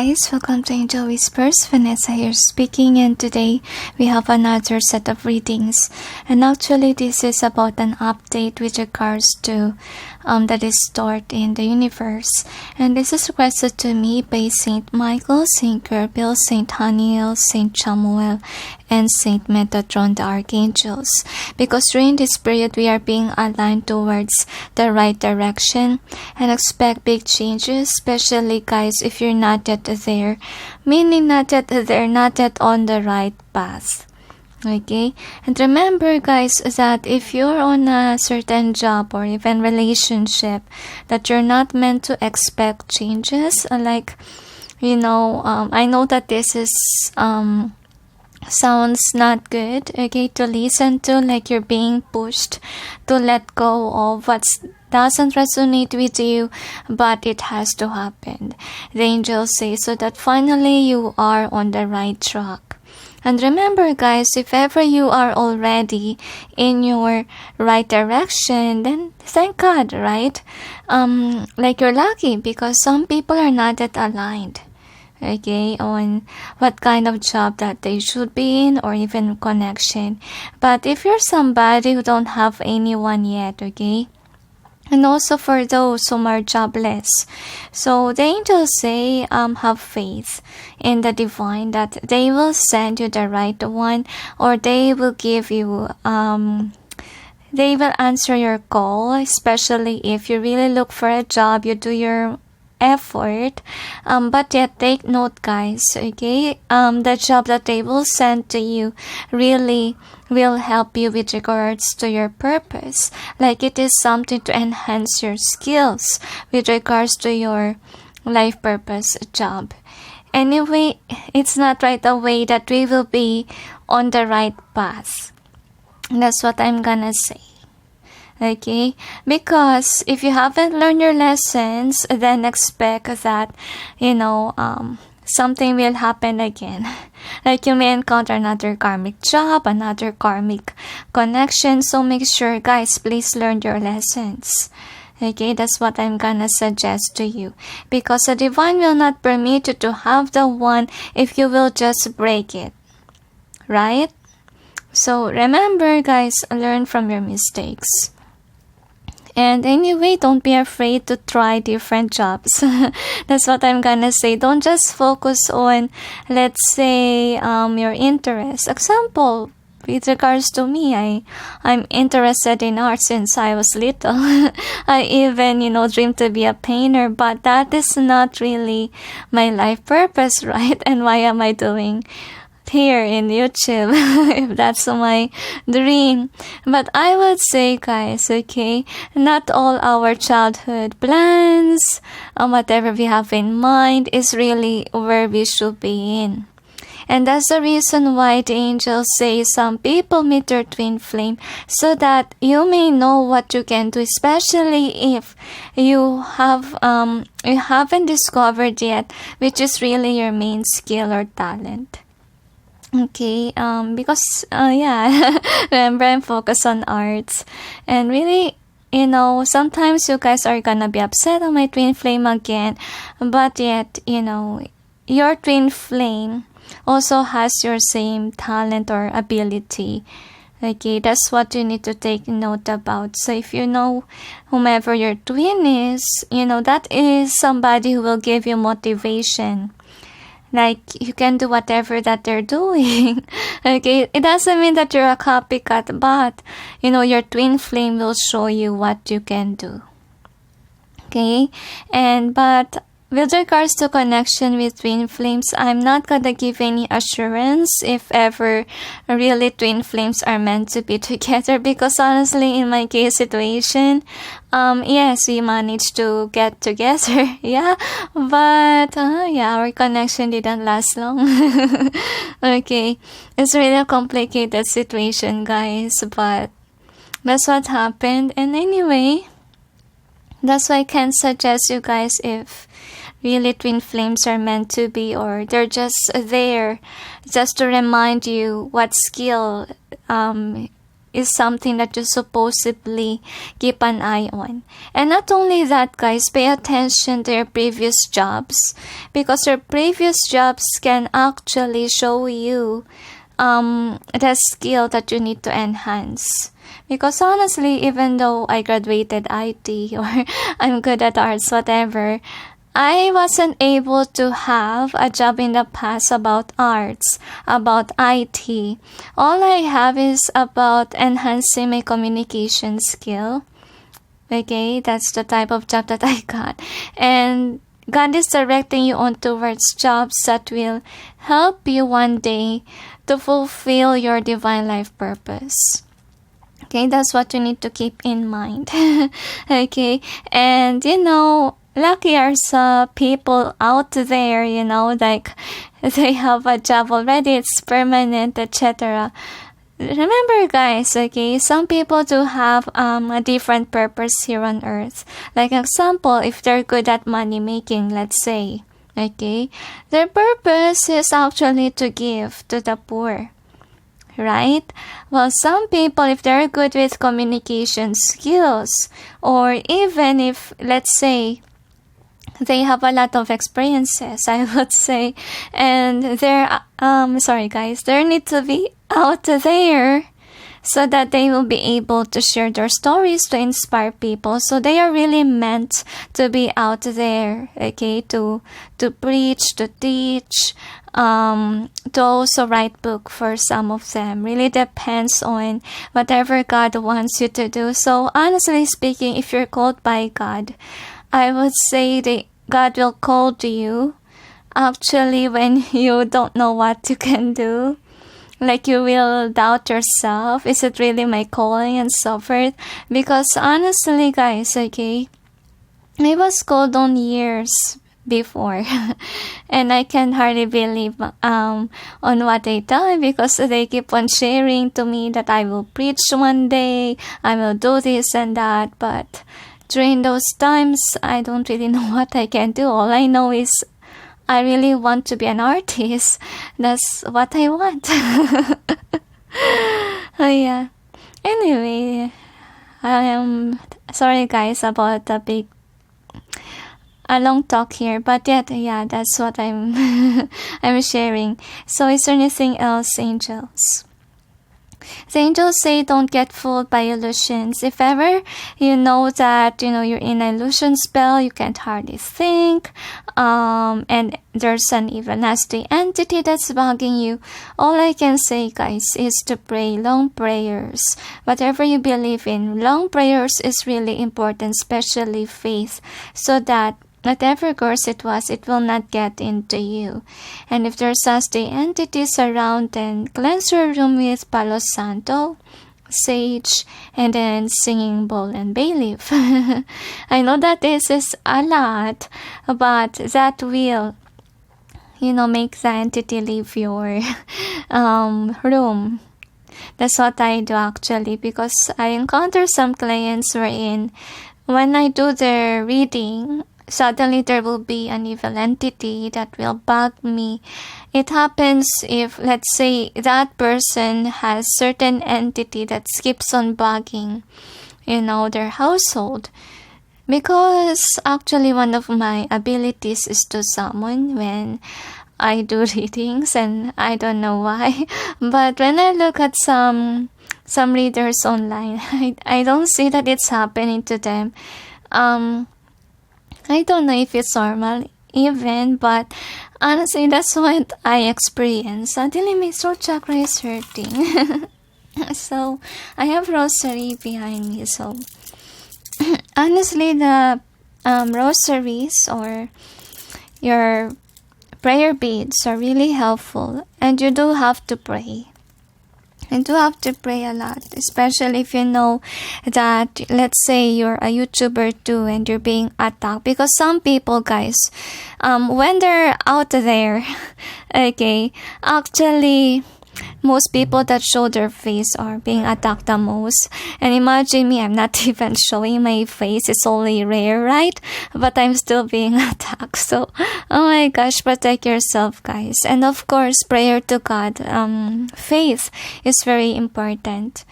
guys, welcome to Angel Whispers. Vanessa here speaking, and today we have another set of readings. And actually this is about an update with regards to the distort in the universe. And this is requested to me by Saint Michael, Saint Gabriel, Saint Haniel, Saint Chamuel, and Saint Metatron, the archangels, because during this period we are being aligned towards the right direction and expect big changes, especially guys if you're not yet there, meaning not yet there, not yet on the right path. Okay, and remember guys that if you're on a certain job or even relationship, that you're not meant to expect changes. Like, I know that this is sounds not good, okay, to listen to, like you're being pushed to let go of what doesn't resonate with you, but it has to happen. The angels say so that finally you are on the right track. And remember guys, if ever you are already in your right direction, then thank God, right? Like you're lucky, because some people are not yet aligned, okay, on what kind of job that they should be in, or even connection. But if you're somebody who don't have anyone yet, okay, and also for those who are jobless, so the angels say have faith in the divine that they will send you the right one, or they will give you they will answer your call, especially if you really look for a job, you do your effort, but yet take note guys, okay, the job that they will send to you really will help you with regards to your purpose. Like it is something to enhance your skills with regards to your life purpose job. Anyway, it's not right away that we will be on the right path. That's what I'm gonna say. Okay, because if you haven't learned your lessons, then expect that, something will happen again. Like you may encounter another karmic job, another karmic connection. So make sure guys, please learn your lessons. Okay, that's what I'm gonna suggest to you, because the divine will not permit you to have the one if you will just break it, right? So remember guys, learn from your mistakes. And anyway, don't be afraid to try different jobs. That's what I'm gonna say. Don't just focus on, let's say, your interest. Example, with regards to me, I'm interested in art since I was little. I even, dream to be a painter, but that is not really my life purpose, right? And why am I doing here in YouTube if that's my dream? But I would say guys, okay, not all our childhood plans, whatever we have in mind, is really where we should be in. And that's the reason why the angels say some people meet their twin flame, so that you may know what you can do, especially if you haven't discovered yet which is really your main skill or talent. Okay, because remember, I'm focused on arts, and really, sometimes you guys are gonna be upset on my twin flame again, but yet, your twin flame also has your same talent or ability. Okay, that's what you need to take note about. So if you know whomever your twin is, that is somebody who will give you motivation. Like, you can do whatever that they're doing. Okay, it doesn't mean that you're a copycat, but, your twin flame will show you what you can do. Okay, but with regards to connection with twin flames, I'm not gonna give any assurance if ever really twin flames are meant to be together, because honestly, in my case situation, yes, we managed to get together, yeah, but our connection didn't last long. Okay, it's really a complicated situation guys, but that's what happened. And anyway, that's why I can suggest you guys, if really twin flames are meant to be, or they're just there just to remind you what skill is something that you supposedly keep an eye on. And not only that, guys, pay attention to your previous jobs, because your previous jobs can actually show you the skill that you need to enhance. Because honestly, even though I graduated IT or I'm good at arts, whatever, I wasn't able to have a job in the past about arts, about IT. All I have is about enhancing my communication skill. Okay, that's the type of job that I got. And God is directing you on towards jobs that will help you one day to fulfill your divine life purpose. Okay, that's what you need to keep in mind. Okay, and lucky are some people out there, like they have a job already, it's permanent, etc. Remember, guys, okay, some people do have a different purpose here on earth. Like example, if they're good at money making, let's say, okay, their purpose is actually to give to the poor. Right? Well, some people, if they're good with communication skills, or even if, let's say, they have a lot of experiences, I would say, and they're, sorry guys, they need to be out there so that they will be able to share their stories to inspire people. So they are really meant to be out there, okay, to preach, to teach, to also write book for some of them. Really depends on whatever God wants you to do. So honestly speaking, if you're called by God, I would say that God will call to you actually when you don't know what you can do. Like you will doubt yourself. Is it really my calling and so forth? Because honestly, guys, okay, I was called on years before and I can hardly believe on what they tell me, because they keep on sharing to me that I will preach one day, I will do this and that, but during those times I don't really know what I can do. All I know is I really want to be an artist. That's what I want. Oh yeah. Anyway, I am sorry guys about the a long talk here, but yet, yeah, that's what I'm I'm sharing. So is there anything else, angels? The angels say don't get fooled by illusions. If ever you know that you're in an illusion spell, you can't hardly think, and there's an evil nasty entity that's bugging you, all I can say, guys, is to pray long prayers. Whatever you believe in, long prayers is really important, especially faith, so that whatever curse it was, it will not get into you. And if there's nasty entities around, then cleanse your room with Palo Santo, sage, and then singing bowl and bay leaf. I know that this is a lot, but that will, make the entity leave your room. That's what I do actually, because I encounter some clients wherein when I do their reading, suddenly there will be an evil entity that will bug me. It happens if, let's say, that person has certain entity that keeps on bugging, their household. Because actually one of my abilities is to summon when I do readings, and I don't know why. But when I look at some readers online, I don't see that it's happening to them. I don't know if it's normal even, but honestly, that's what I experience. Suddenly my throat chakra is hurting. So I have rosary behind me. So honestly, the rosaries or your prayer beads are really helpful, and you do have to pray. You do have to pray a lot, especially if you know that, let's say, you're a YouTuber too and you're being attacked. Because some people, guys, when they're out there, okay, actually, most people that show their face are being attacked the most. And imagine me, I'm not even showing my face. It's only rare, right? But I'm still being attacked. So, oh my gosh, protect yourself, guys. And of course, prayer to God. Faith is very important.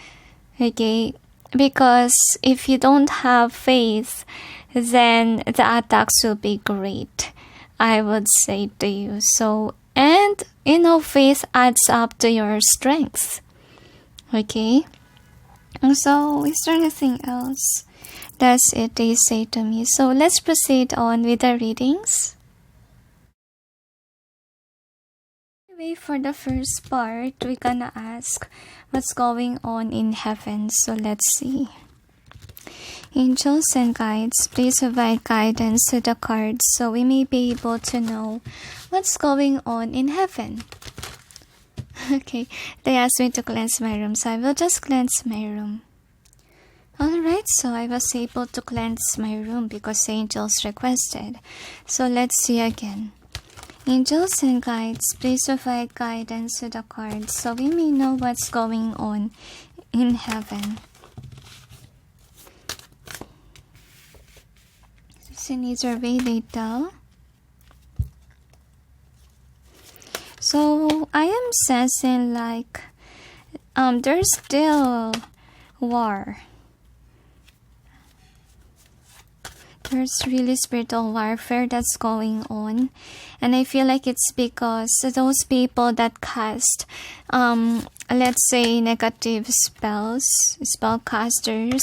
Okay, because if you don't have faith, then the attacks will be great, I would say to you. So, and you know, faith adds up to your strength. Okay, so is there anything else? That's it, they say to me. So let's proceed on with the readings. Anyway, for the first part, we're gonna ask what's going on in heaven. So let's see. Angels and guides, please provide guidance to the cards so we may be able to know what's going on in heaven. Okay, they asked me to cleanse my room, so I will just cleanse my room. Alright, so I was able to cleanse my room because angels requested. So let's see again. Angels and guides, please provide guidance to the cards so we may know what's going on in heaven. Needs are very little. So I am sensing like there's still war. There's really spiritual warfare that's going on, and I feel like it's because those people that cast let's say negative spells, spellcasters,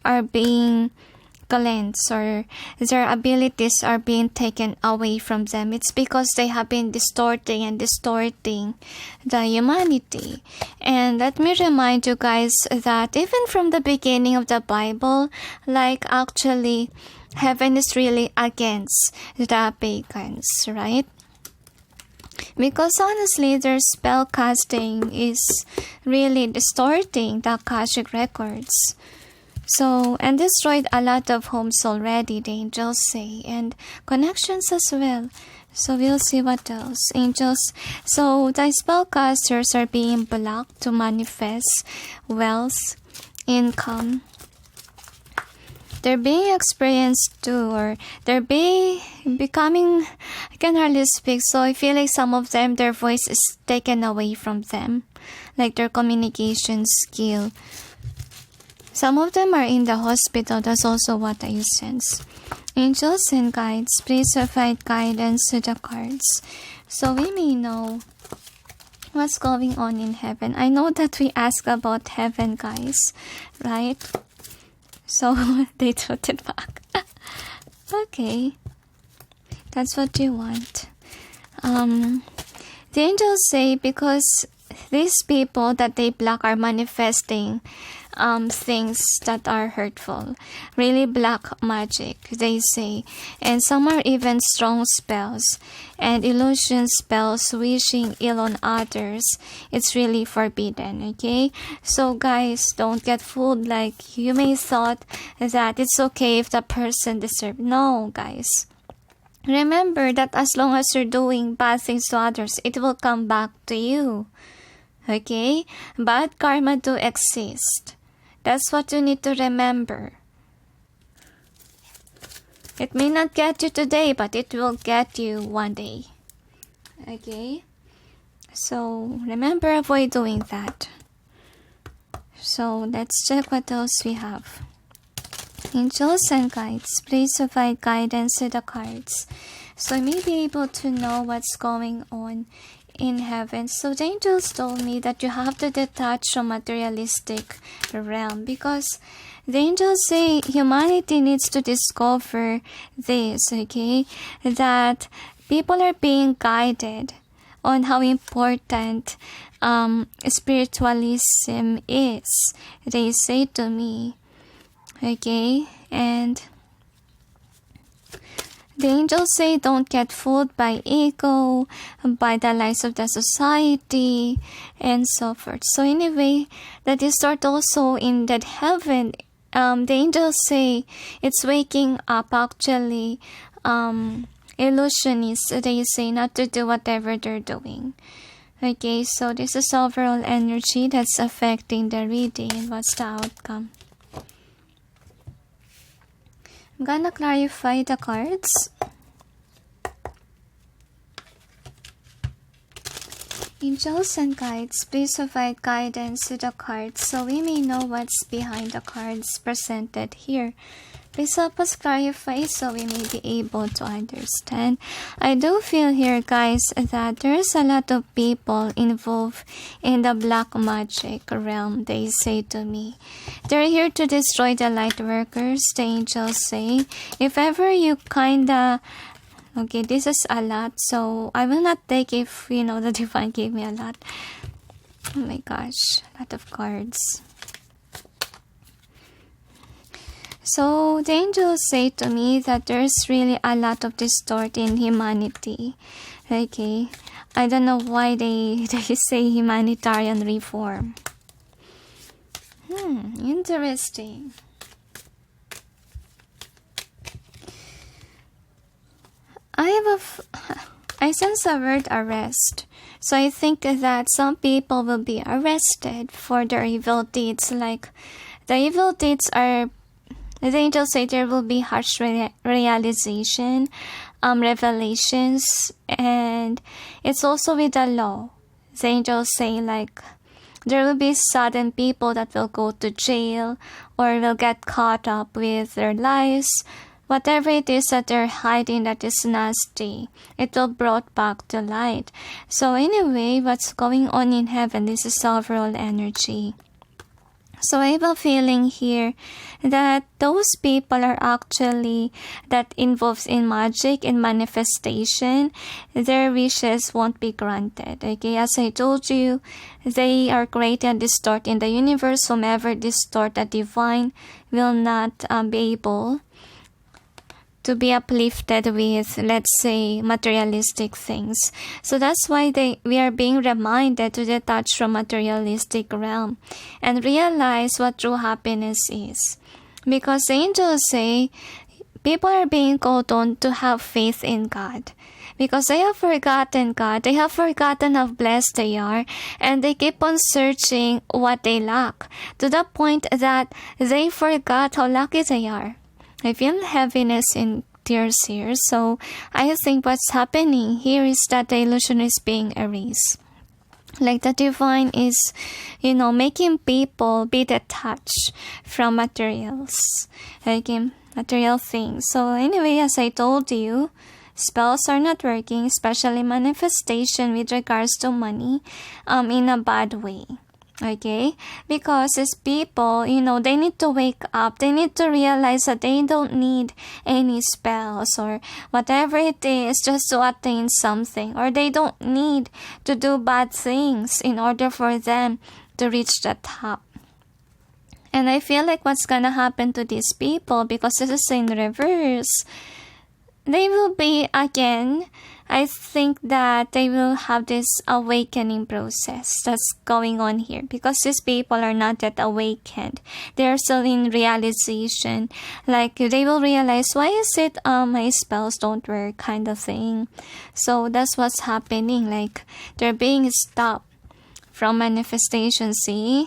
are being cleansed, or their abilities are being taken away from them. It's because they have been distorting the humanity. And let me remind you guys that even from the beginning of the Bible, like actually heaven is really against the pagans, right? Because honestly, their spell casting is really distorting the Akashic records. So, and destroyed a lot of homes already, the angels say, and connections as well. So we'll see what else. Angels, so the spellcasters are being blocked to manifest wealth, income. They're being experienced too, or they're becoming, I can hardly speak, so I feel like some of them, their voice is taken away from them, like their communication skill. Some of them are in the hospital. That's also what I sense. Angels and guides, please provide guidance to the cards so we may know what's going on in heaven. I know that we ask about heaven, guys, right? So they took it back. Okay, that's what you want. The angels say because these people that they block are manifesting things that are hurtful, really black magic, they say, and some are even strong spells and illusion spells, wishing ill on others. It's really forbidden. Okay, so guys, don't get fooled like you may thought that it's okay if the person deserves. No, guys, remember that as long as you're doing bad things to others, it will come back to you. Okay, bad karma do exist. That's what you need to remember. It may not get you today, but it will get you one day. Okay? So, remember, avoid doing that. So, let's check what else we have. Angels and guides, please provide guidance to the cards so I may be able to know what's going on in heaven. So the angels told me that you have to detach from materialistic realm because the angels say humanity needs to discover this, okay, that people are being guided on how important spiritualism is, they say to me. Okay, and the angels say don't get fooled by ego, by the lies of the society, and so forth. So anyway, the distort also in that heaven, the angels say it's waking up actually illusionists. They say not to do whatever they're doing. Okay, so this is overall energy that's affecting the reading and what's the outcome. I'm gonna clarify the cards. Angels and guides, please provide guidance to the cards so we may know what's behind the cards presented here. Please help us clarify so we may be able to understand. I do feel here, guys, that there's a lot of people involved in the black magic realm, they say to me. They're here to destroy the light workers, the angels say. If ever you kinda... Okay, this is a lot, so I will not take if, the divine gave me a lot. Oh my gosh, a lot of cards. So the angels say to me that there's really a lot of distort in humanity. Okay, I don't know why they say humanitarian reform. Interesting. I sense the word arrest. So I think that some people will be arrested for their evil deeds. Like, the evil deeds are... The angels say there will be harsh realization, revelations, and it's also with the law. The angels say, like, there will be sudden people that will go to jail or will get caught up with their lives. Whatever it is that they're hiding that is nasty, it will brought back to light. So anyway, what's going on in heaven, this is overall energy. So I have a feeling here that those people are actually that involved in magic and manifestation. Their wishes won't be granted. Okay, as I told you, they are great and distort in the universe. Whomever distort the divine will not be able to be uplifted with, let's say, materialistic things. So that's why we are being reminded to detach from materialistic realm and realize what true happiness is. Because the angels say people are being called on to have faith in God. Because they have forgotten God, they have forgotten how blessed they are, and they keep on searching what they lack, to the point that they forgot how lucky they are. I feel heaviness in tears here. So I think what's happening here is that the illusion is being erased. Like the divine is, making people be detached from materials, like material things. So anyway, as I told you, spells are not working, especially manifestation with regards to money, in a bad way. Okay, because as people, they need to wake up. They need to realize that they don't need any spells or whatever it is just to attain something, or they don't need to do bad things in order for them to reach the top. And I feel like what's gonna happen to these people, because this is in reverse, they will be again, I think that they will have this awakening process that's going on here, because these people are not yet awakened. They're still in realization. Like, they will realize, why is it my spells don't work, kind of thing. So that's what's happening. Like, they're being stopped from manifestation, see?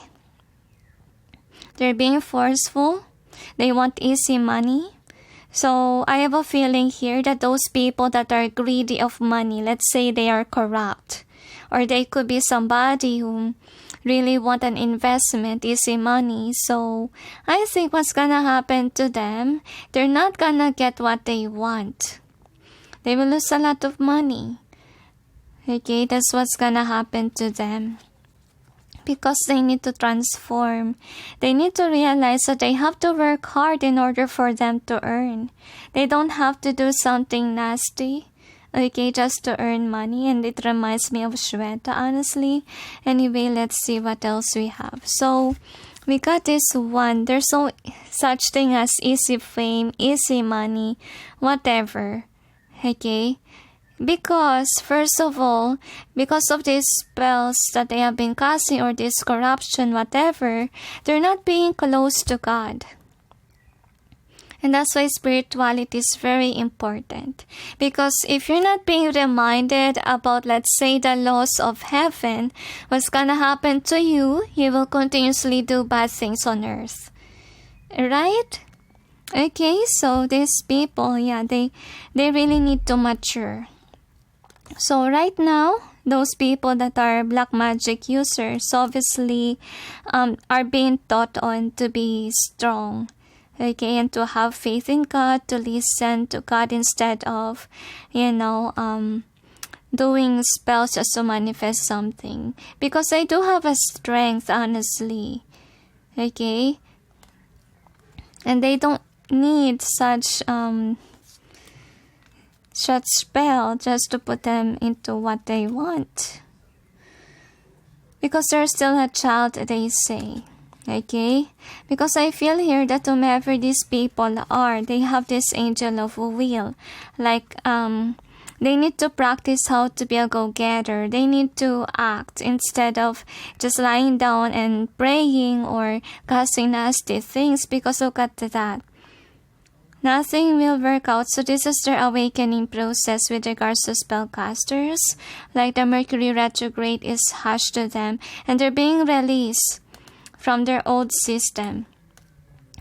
They're being forceful. They want easy money. So I have a feeling here that those people that are greedy of money, let's say they are corrupt, or they could be somebody who really want an investment, easy money. So I think what's gonna happen to them, they're not gonna get what they want. They will lose a lot of money. Okay, that's what's gonna happen to them. Because they need to transform. They need to realize that they have to work hard in order for them to earn. They don't have to do something nasty, okay, just to earn money. And it reminds me of Shweta, honestly. Anyway, let's see what else we have. So, we got this one. There's no such thing as easy fame, easy money, whatever. Okay? Because, first of all, because of these spells that they have been casting, or this corruption, whatever, they're not being close to God. And that's why spirituality is very important. Because if you're not being reminded about, let's say, the laws of heaven, what's gonna happen to you, you will continuously do bad things on earth. Right? Okay, so these people, yeah, they really need to mature. So right now, those people that are black magic users obviously are being taught on to be strong, okay, and to have faith in God, to listen to God instead of, doing spells just to manifest something. Because I do have a strength, honestly, okay, and they don't need such spell just to put them into what they want, because they're still a child, they say, okay. Because I feel here that whomever these people are, they have this angel of will, like they need to practice how to be a go-getter. They need to act instead of just lying down and praying or casting nasty things, because look at that, nothing will work out. So this is their awakening process with regards to spellcasters. Like the Mercury retrograde is hushed to them, and they're being released from their old system,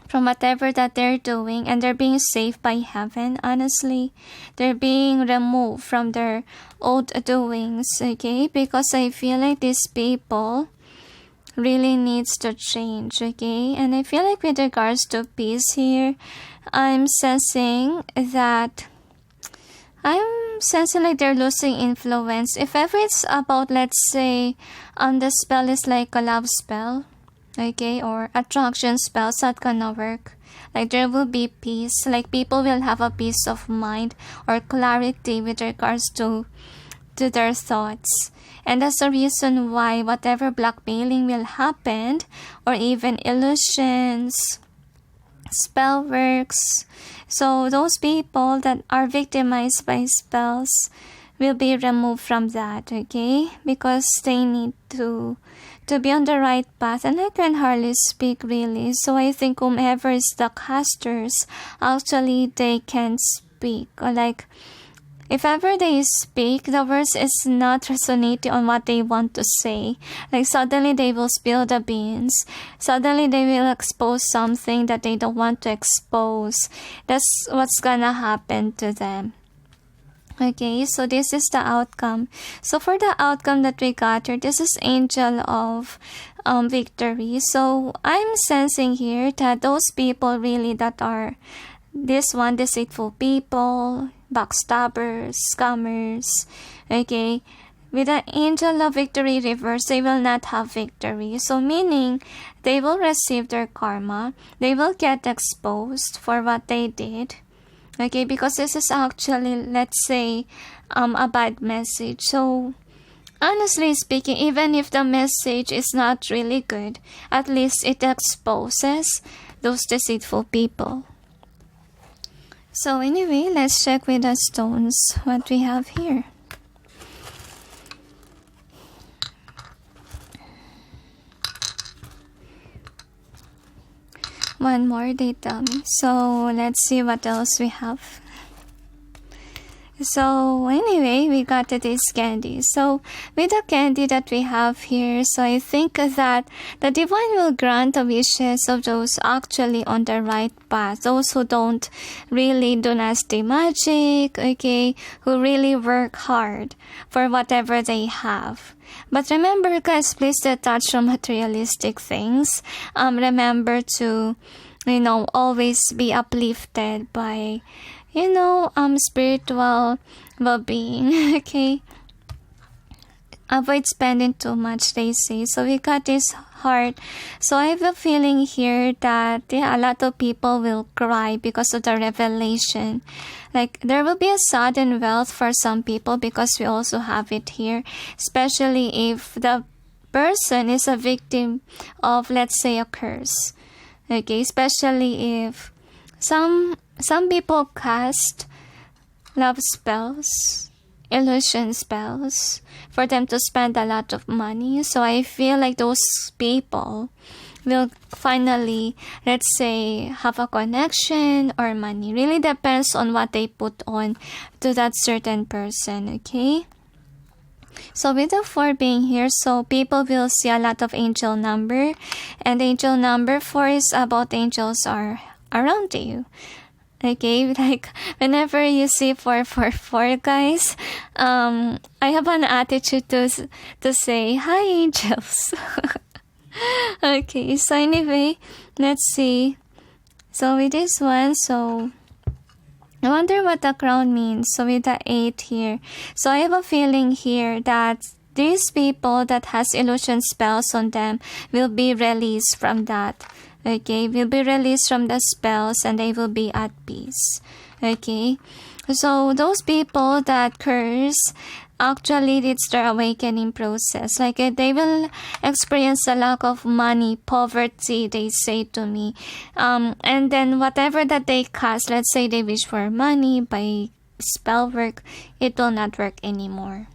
from whatever that they're doing, and they're being saved by heaven. Honestly, they're being removed from their old doings, okay? Because I feel like these people really needs to change, okay? And I feel like with regards to peace here, I'm sensing like they're losing influence. If ever it's about, let's say, the spell is like a love spell, okay, or attraction spells, that gonna work. Like there will be peace, like people will have a peace of mind or clarity with regards to their thoughts. And that's the reason why whatever blackmailing will happen, or even illusions, spell works, so those people that are victimized by spells will be removed from that, okay, because they need to be on the right path. And I can hardly speak really, so I think whomever is the casters, actually they can speak, or like if ever they speak, the words is not resonating on what they want to say. Like suddenly they will spill the beans. Suddenly they will expose something that they don't want to expose. That's what's gonna happen to them. Okay, so this is the outcome. So for the outcome that we got here, this is Angel of Victory. So I'm sensing here that those people really that are deceitful people, backstabbers, scammers, okay, with the Angel of Victory reverse, they will not have victory. So meaning they will receive their karma, they will get exposed for what they did, okay, because this is actually, let's say, a bad message. So honestly speaking, even if the message is not really good, at least it exposes those deceitful people. So anyway, let's check with the stones what we have here. One more, they tell me. So let's see what else we have. So anyway, we got this candy. So with the candy that we have here, so I think that the divine will grant the wishes of those actually on the right path, those who don't really do nasty magic, okay, who really work hard for whatever they have. But remember guys, please detach from materialistic things. Remember to, always be uplifted by, spiritual well-being, okay? Avoid spending too much, they say. So we got this heart. So I have a feeling here that a lot of people will cry because of the revelation. Like there will be a sudden wealth for some people, because we also have it here, especially if the person is a victim of, let's say, a curse, okay? Especially if some people cast love spells, illusion spells, for them to spend a lot of money. So I feel like those people will finally, let's say, have a connection or money. Really depends on what they put on to that certain person, okay? So with the 4 being here, so people will see a lot of angel number, and angel number 4 is about angels are around you. Okay, like whenever you see 444, guys, I have an attitude to say hi, angels. Okay, so anyway, let's see. So with this one, so I wonder what the crown means. So with the 8 here, so I have a feeling here that these people that has illusion spells on them will be released from that. Okay, will be released from the spells and they will be at peace. Okay, so those people that curse, actually it's their awakening process. Like they will experience a lack of money, poverty, they say to me. And then whatever that they cast, let's say they wish for money by spell work, it will not work anymore.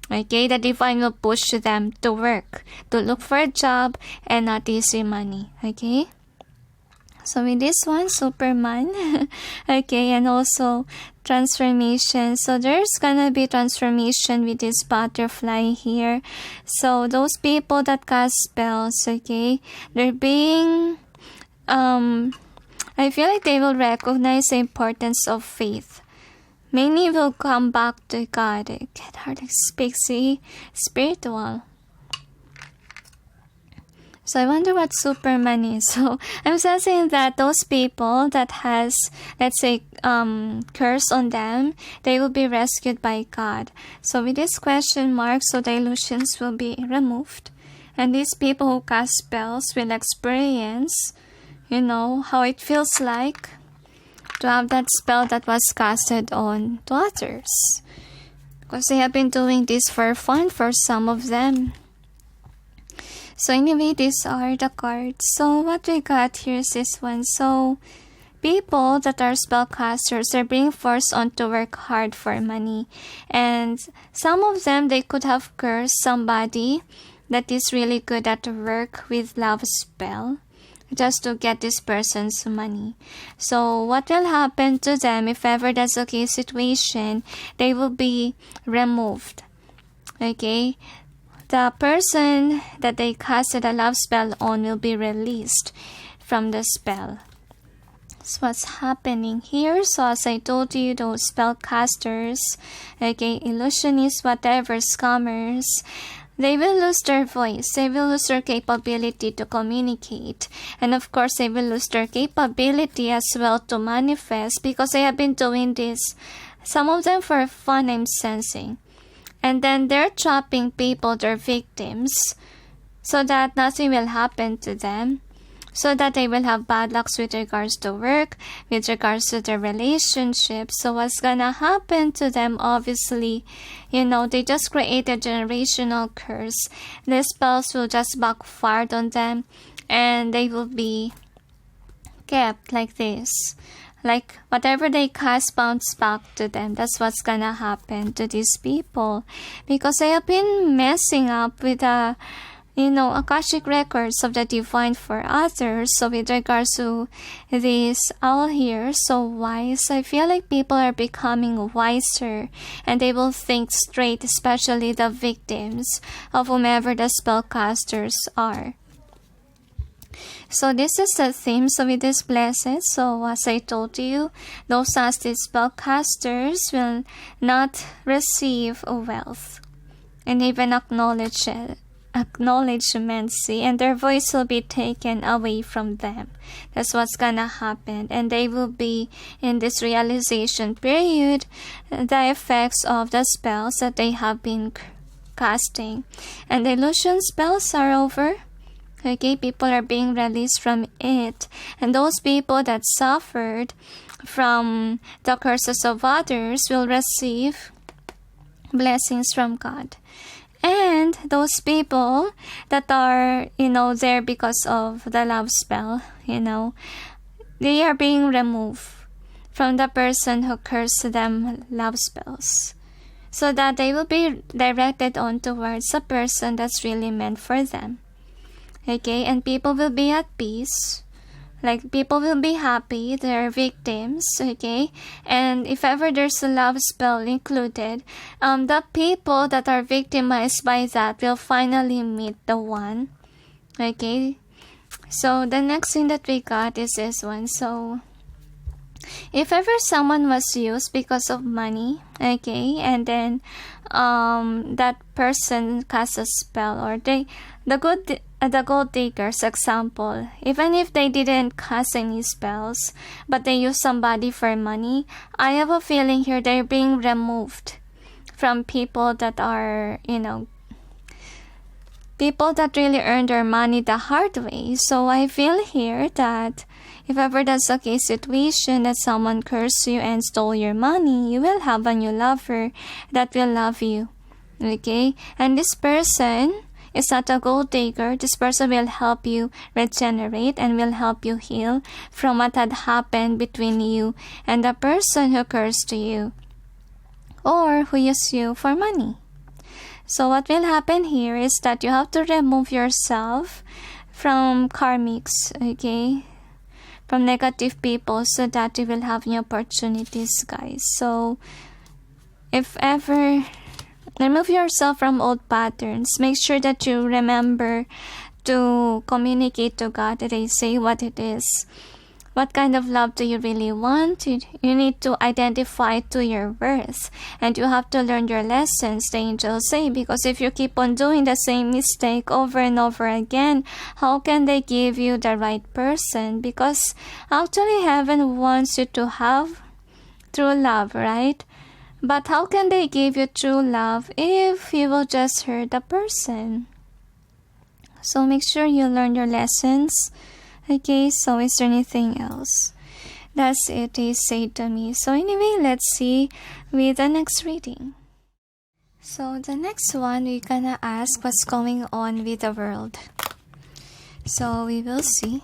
Okay, the divine will push them to work, to look for a job and not easy money. Okay, so with this one, Superman. Okay, and also transformation. So there's gonna be transformation with this butterfly here. So those people that cast spells, okay, they're being I feel like they will recognize the importance of faith. Many will come back to God. I can hardly speak, see? Spiritual. So I wonder what Superman is. So I'm sensing that those people that has, let's say, curse on them, they will be rescued by God. So with this question mark, so the illusions will be removed. And these people who cast spells will experience, how it feels like to have that spell that was casted on to others. Because they have been doing this for fun for some of them. So anyway, these are the cards. So what we got here is this one. So people that are spellcasters are being forced on to work hard for money. And some of them, they could have cursed somebody that is really good at work with love spell, just to get this person's money. So what will happen to them if ever that's the case situation, they will be removed. Okay, the person that they casted a love spell on will be released from the spell. That's what's happening here. So as I told you, those spellcasters, okay, illusionists, whatever, scammers, they will lose their voice. They will lose their capability to communicate. And of course, they will lose their capability as well to manifest, because they have been doing this, some of them for fun, I'm sensing. And then they're trapping people, their victims, so that nothing will happen to them, so that they will have bad lucks with regards to work, with regards to their relationship. So what's gonna happen to them, obviously, they just create a generational curse. The spells will just backfire on them, and they will be kept like this. Like whatever they cast bounce back to them. That's what's gonna happen to these people, because they have been messing up with Akashic records of the divine for others. So with regards to this owl here, so wise, I feel like people are becoming wiser and they will think straight, especially the victims of whomever the spellcasters are. So this is the theme. So with this blessed, so as I told you, those nasty spellcasters will not receive wealth and even acknowledgement, see, and their voice will be taken away from them. That's what's gonna happen, and they will be in this realization period, the effects of the spells that they have been casting, and the illusion spells are over. Okay, people are being released from it, and those people that suffered from the curses of others will receive blessings from God. And those people that are, there because of the love spell, they are being removed from the person who cursed them love spells, so that they will be directed on towards a person that's really meant for them. Okay, and people will be at peace. Like, people will be happy, they're victims, okay? And if ever there's a love spell included, the people that are victimized by that will finally meet the one, okay? So, the next thing that we got is this one. So, If ever someone was used because of money, okay, and then that person casts a spell, or the gold diggers example, even if they didn't cast any spells, but they use somebody for money, I have a feeling here they're being removed from people that are, people that really earn their money the hard way. So I feel here that if ever that's a case situation that someone cursed you and stole your money, you will have a new lover that will love you. Okay? And this person is not a gold digger. This person will help you regenerate and will help you heal from what had happened between you and the person who cursed you or who used you for money. So what will happen here is that you have to remove yourself from karmics, okay? From negative people, so that you will have new opportunities, guys. So if ever, remove yourself from old patterns. Make sure that you remember to communicate to God, that they say what it is. What kind of love do you really want? You need to identify to your worth. And you have to learn your lessons, the angels say. Because if you keep on doing the same mistake over and over again, how can they give you the right person? Because actually heaven wants you to have true love, right? But how can they give you true love if you will just hurt the person? So make sure you learn your lessons. Okay, so is there anything else? That's it, they say to me. So anyway, let's see with the next reading. So the next one, we're gonna ask what's going on with the world. So we will see.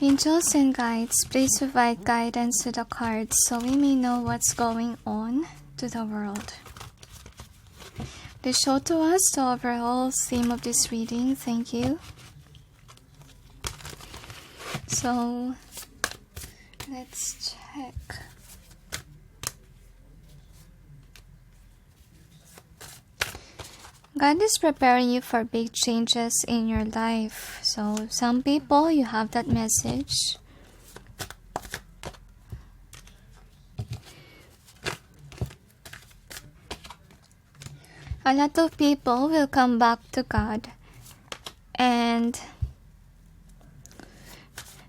Angels and guides, please provide guidance to the cards so we may know what's going on to the world. Please show to us the overall theme of this reading. Thank you. So, let's check. God is preparing you for big changes in your life. So, some people, you have that message. A lot of people will come back to God, and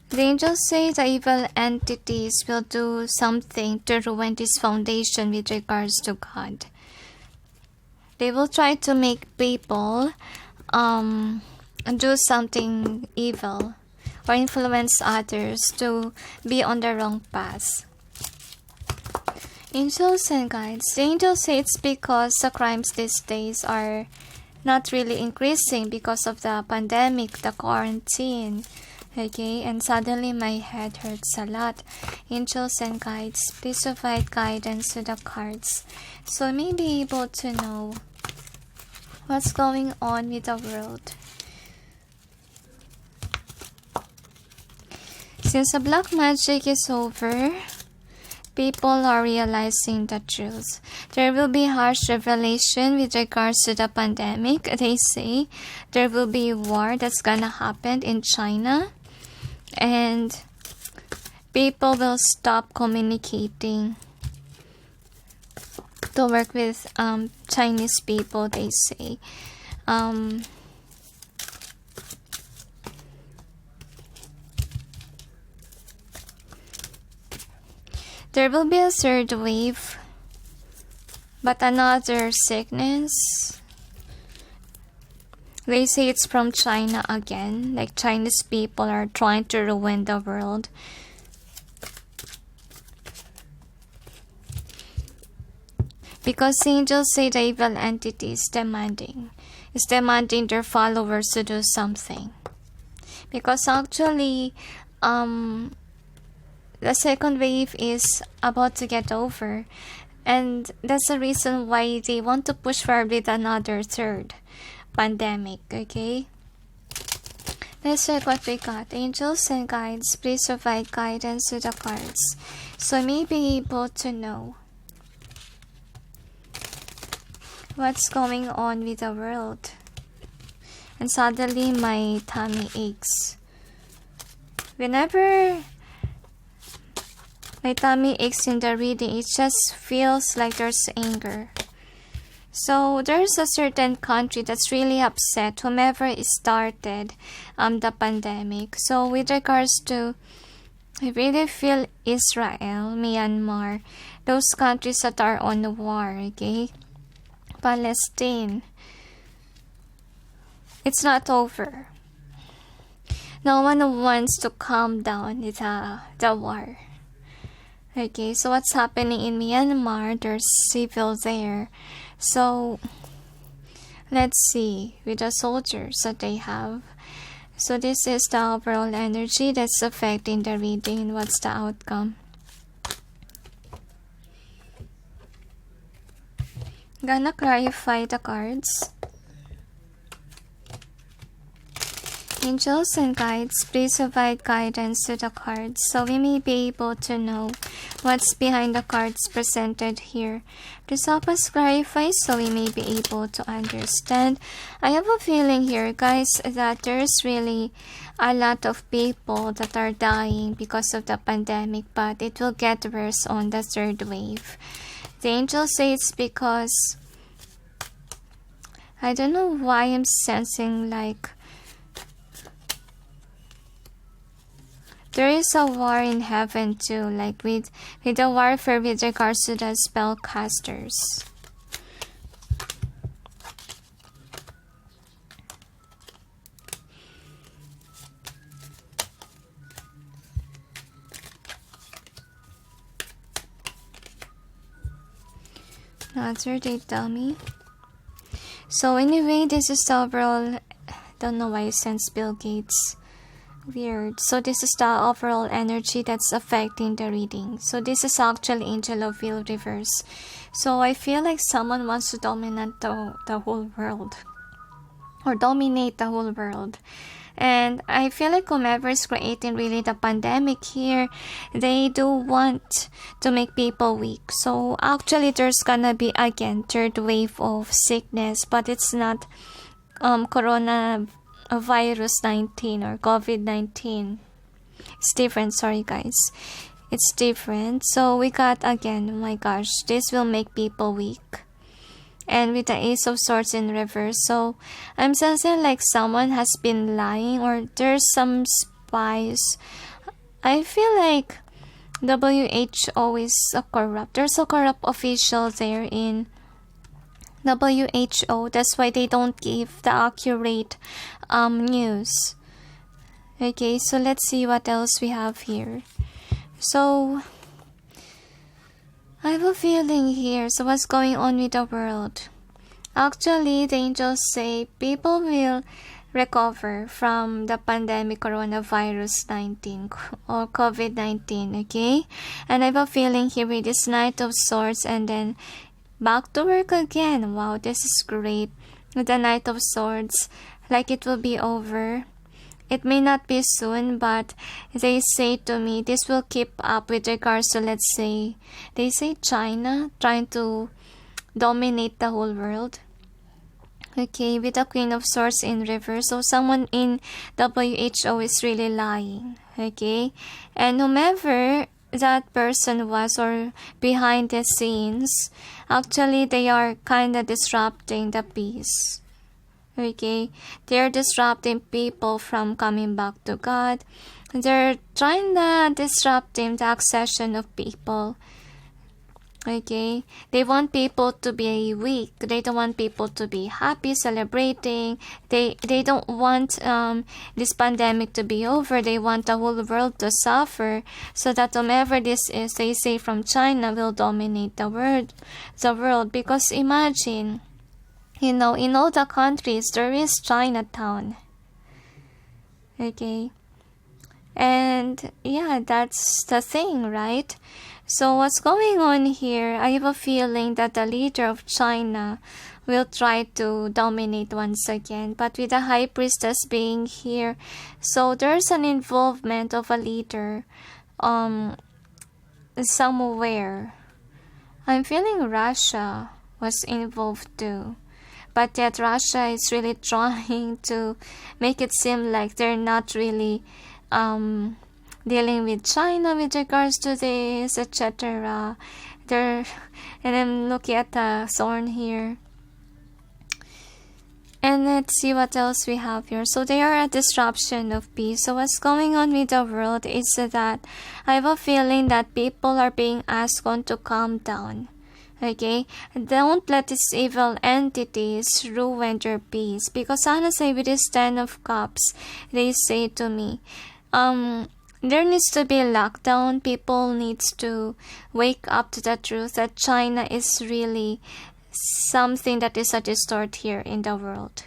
the angels say the evil entities will do something to ruin this foundation with regards to God. They will try to make people do something evil or influence others to be on the wrong path. Angels and guides. The angels say it's because the crimes these days are not really increasing because of the pandemic, the quarantine. Okay, and suddenly my head hurts a lot. Angels and guides, please provide guidance to the cards so I may be able to know what's going on with the world. Since the black magic is over, people are realizing the truth. There will be harsh revelation with regards to the pandemic. They say there will be war that's gonna happen in China, and people will stop communicating to work with Chinese people, they say. There will be a third wave, but another sickness. They say it's from China again, like Chinese people are trying to ruin the world. Because angels say the evil entity is demanding their followers to do something. Because actually, the second wave is about to get over, and that's the reason why they want to push forward with another third pandemic. Okay, let's check what we got. Angels and guides, please provide guidance to the cards so I may be able to know what's going on with the world. And suddenly my tummy aches. whenever my tummy aches in the reading, it just feels like there's anger. So there's a certain country that's really upset, whomever started the pandemic. So with regards to, I really feel Israel, Myanmar, those countries that are on the war, okay? Palestine. It's not over. No one wants to calm down the war. Okay, so what's happening in Myanmar? There's civil there. So let's see with the soldiers that they have. So this is the overall energy that's affecting the reading. What's the outcome? Gonna clarify the cards. Angels and guides, please provide guidance to the cards so we may be able to know what's behind the cards presented here. Please help us clarify so we may be able to understand. I have a feeling here, guys, that there's really a lot of people that are dying because of the pandemic, but it will get worse on the third wave. The angels say it's because, I don't know why I'm sensing like there is a war in heaven too, like with the warfare with regards to the spellcasters. Answer, they tell me. So anyway, this is the overall, don't know why I sense Bill Gates. Weird. So this is the overall energy that's affecting the reading. So this is actually Angel of Will reverse. So I feel like someone wants to dominate the whole world. Or dominate the whole world. And I feel like whomever is creating really the pandemic here, they do want to make people weak. So actually there's gonna be again third wave of sickness, but it's not Virus 19 or COVID-19. It's different, sorry guys. It's different. So we got again, oh my gosh, this will make people weak. And with the Ace of Swords in reverse, so I'm sensing like someone has been lying or there's some spies. I feel like WHO is a corrupt. There's a corrupt official there in WHO. That's why they don't give the accurate news. Okay, so let's see what else we have here. So I have a feeling here. So what's going on with the world? Actually, the angels say people will recover from the pandemic coronavirus 19 or COVID-19, okay? And I have a feeling here with this Knight of Swords and then back to work again. Wow, this is great. With the Knight of Swords, like it will be over. It may not be soon, but they say to me this will keep up with regards to, let's say, they say China trying to dominate the whole world. Okay, with the Queen of Swords in reverse. So someone in WHO is really lying. Okay, and whomever that person was or behind the scenes, actually they are kind of disrupting the peace. Okay, they're disrupting people from coming back to God. They're trying to disrupting the accession of people. Okay, they want people to be weak. They don't want people to be happy, celebrating. They don't want this pandemic to be over. They want the whole world to suffer, so that whomever this is, they say from China, will dominate the world. Because imagine, in all the countries there is Chinatown. Okay, and yeah, that's the thing, right? So what's going on here? I have a feeling that the leader of China will try to dominate once again, but with the High Priestess being here, so there's an involvement of a leader somewhere. I'm feeling Russia was involved too, but yet Russia is really trying to make it seem like they're not really dealing with China with regards to this, etc. And I'm looking at the thorn here. And let's see what else we have here. So they are a disruption of peace. So what's going on with the world is that I have a feeling that people are being asked to calm down. Okay, don't let these evil entities ruin your peace. Because honestly, with this 10 of Cups, they say to me, there needs to be a lockdown. People needs to wake up to the truth that China is really something that is a distort here in the world.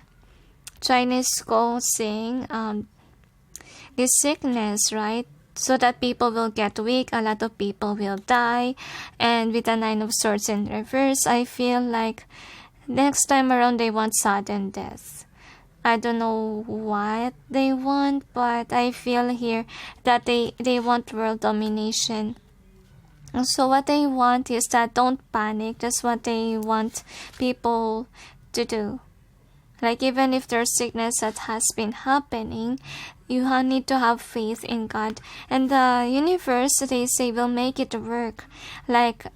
China is causing this sickness, right? So that people will get weak, a lot of people will die. And with the 9 of Swords in reverse, I feel like next time around they want sudden death. I don't know what they want, but I feel here that they want world domination. So what they want is that don't panic. That's what they want people to do. Like even if there's sickness that has been happening, you need to have faith in God. And the universe, they say, will make it work. Like,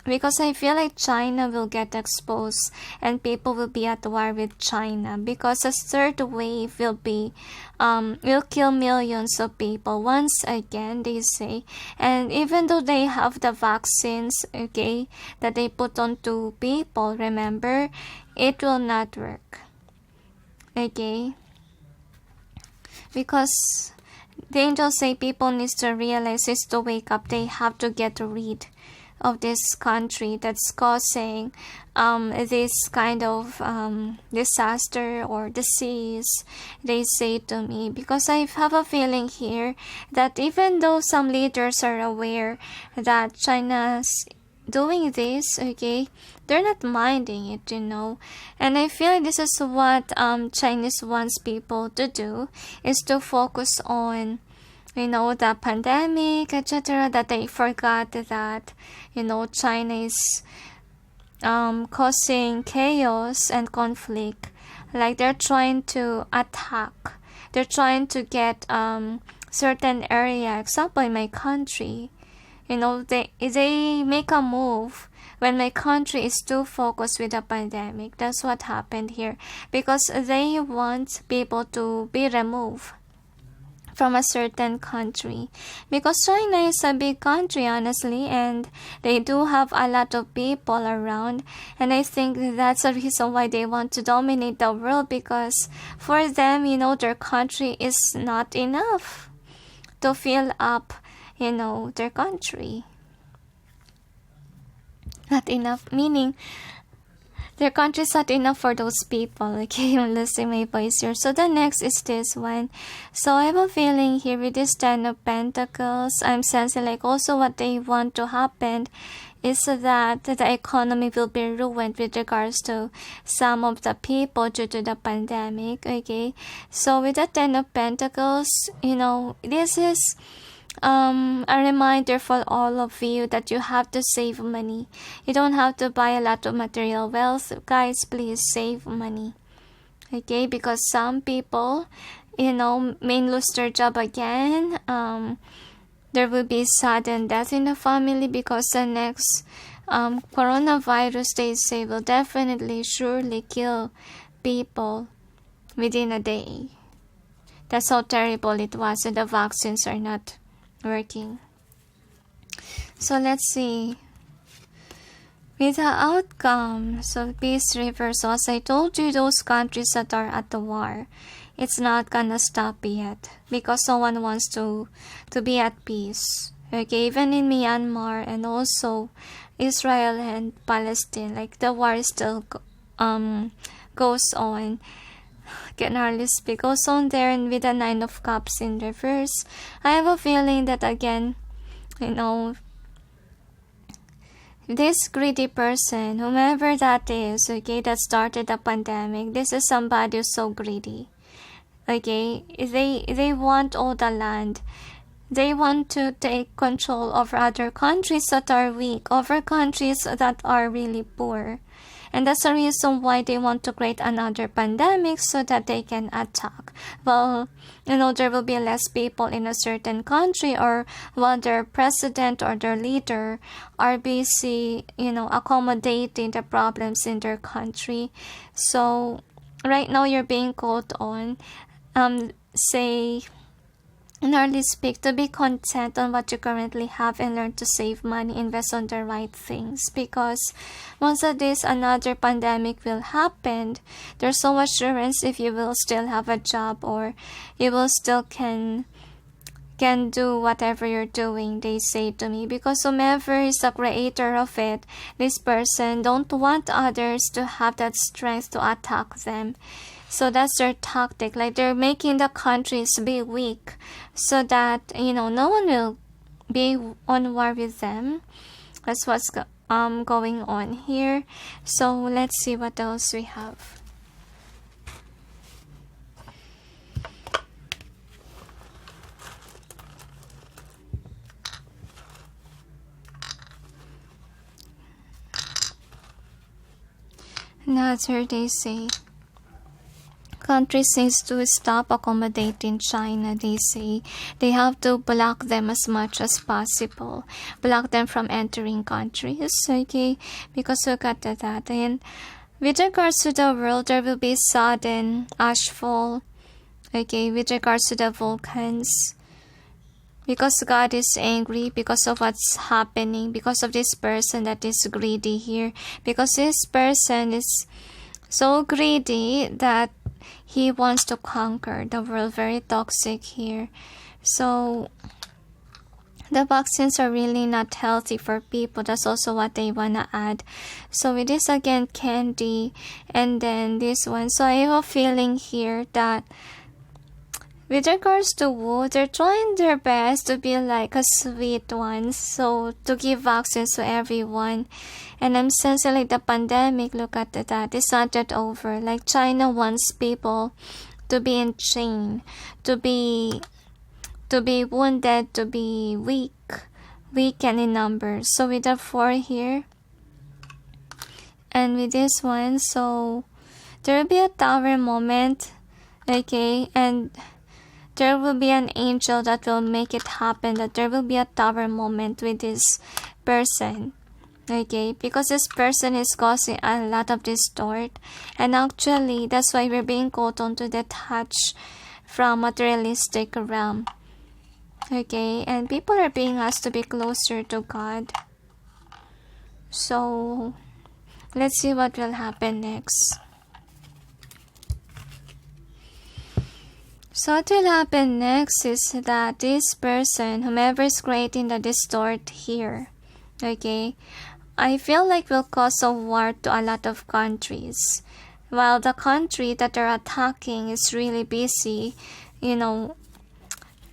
because I feel like China will get exposed and people will be at war with China. Because a third wave will kill millions of people once again, they say. And even though they have the vaccines, okay, that they put on to people, remember, it will not work. Okay, because the angels say people need to realize is to wake up. They have to get rid of this country that's causing this kind of disaster or disease, they say to me. Because I have a feeling here that even though some leaders are aware that China's doing this, okay, they're not minding it, and I feel like this is what Chinese wants people to do, is to focus on the pandemic, etc., that they forgot that China is causing chaos and conflict. Like they're trying to attack, they're trying to get certain area. Example, in my country, they make a move when my country is too focused with the pandemic. That's what happened here, because they want people to be removed from a certain country, because China is a big country, honestly, and they do have a lot of people around. And I think that's the reason why they want to dominate the world, because for them, their country is not enough to fill up their country. Not enough, meaning their country is not enough for those people. Okay, I'm losing my voice here. So the next is this one. So I have a feeling here with this 10 of Pentacles, I'm sensing like also what they want to happen is that the economy will be ruined with regards to some of the people due to the pandemic. Okay, so with the 10 of Pentacles, this is a reminder for all of you that you have to save money. You don't have to buy a lot of material wealth. Guys, please save money. Okay, because some people, may lose their job again. There will be sudden death in the family because the next coronavirus, they say, will definitely surely kill people within a day. That's how terrible it was, and the vaccines are not working. So let's see with the outcome. So peace reversal, as I told you, those countries that are at the war, it's not gonna stop yet, because someone wants to be at peace. Okay, even in Myanmar and also Israel and Palestine, like the war still goes on. Can hardly speak. Goes on there, and with the 9 of Cups in reverse, I have a feeling that again, this greedy person, whomever that is, okay, that started the pandemic, this is somebody who's so greedy. Okay, they want all the land. They want to take control over other countries that are weak, over countries that are really poor. And that's the reason why they want to create another pandemic so that they can attack. Well, there will be less people in a certain country, or while their president or their leader are busy, accommodating the problems in their country. So right now you're being called on, say, narrowly speak, to be content on what you currently have and learn to save money, invest on the right things, because once of this another pandemic will happen, there's so much assurance if you will still have a job, or you will still can do whatever you're doing, they say to me, because whomever is the creator of it, this person don't want others to have that strength to attack them. So that's their tactic. Like, they're making the countries be weak so that, no one will be on war with them. That's what's going on here. So let's see what else we have. Another, they say, countries needs to stop accommodating China. They say they have to block them as much as possible, block them from entering countries, okay, because look at that. And with regards to the world, there will be sudden ashfall, okay, with regards to the volcans, because God is angry because of what's happening, because of this person that is greedy here, because this person is so greedy that he wants to conquer the world, very toxic here. So the vaccines are really not healthy for people. That's also what they want to add. So with this again, candy, and then this one. So I have a feeling here that with regards to Wu, they're trying their best to be like a sweet one, so to give vaccines to everyone. And I'm sensing like the pandemic, look at that, it's not yet over. Like, China wants people to be in chain, to be wounded, to be weakened in numbers. So with the 4 here, and with this one, so there will be a tower moment, okay, and there will be an angel that will make it happen, that there will be a tower moment with this person, okay, because this person is causing a lot of distort, and actually that's why we're being called on to detach from materialistic realm, okay, and people are being asked to be closer to God. So let's see what will happen next. So what will happen next is that this person, whomever is creating the distort here, okay, I feel like will cause a war to a lot of countries, while the country that they're attacking is really busy,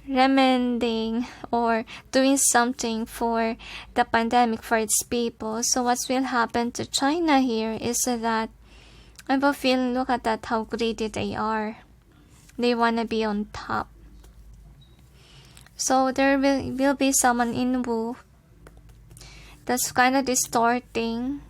remending or doing something for the pandemic, for its people. So what will happen to China here is that I have a feeling, look at that, how greedy they are. They want to be on top. So there will be someone in Wu that's kind of distorting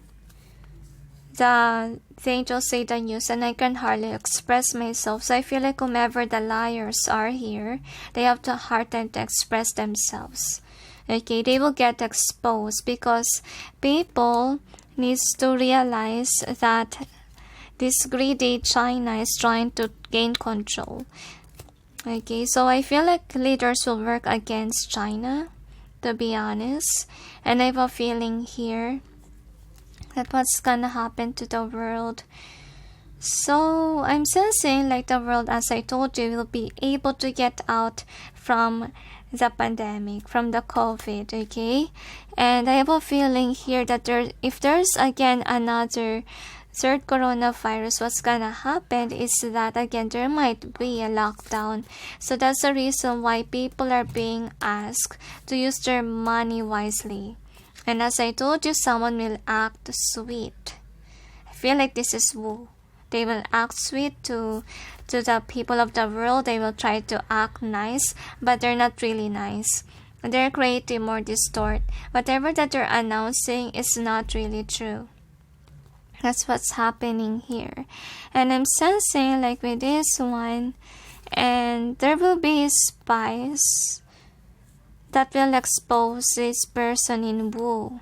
the angels say the news, and I can hardly express myself. So I feel like whomever the liars are here, they have the hard time to express themselves. Okay, they will get exposed because people needs to realize that this greedy China is trying to gain control. Okay, so I feel like leaders will work against China, to be honest. And I have a feeling here that what's gonna happen to the world. So I'm sensing like the world, as I told you, will be able to get out from the pandemic, from the COVID, okay? And I have a feeling here that if there's again another third coronavirus, what's gonna happen is that again there might be a lockdown. So that's the reason why people are being asked to use their money wisely. And as I told you, someone will act sweet. I feel like this is Wu. They will act sweet to the people of the world. They will try to act nice, but they're not really nice. They're creating more distort. Whatever that they're announcing is not really true. That's what's happening here. And I'm sensing like with this one, and there will be spies that will expose this person in Wu.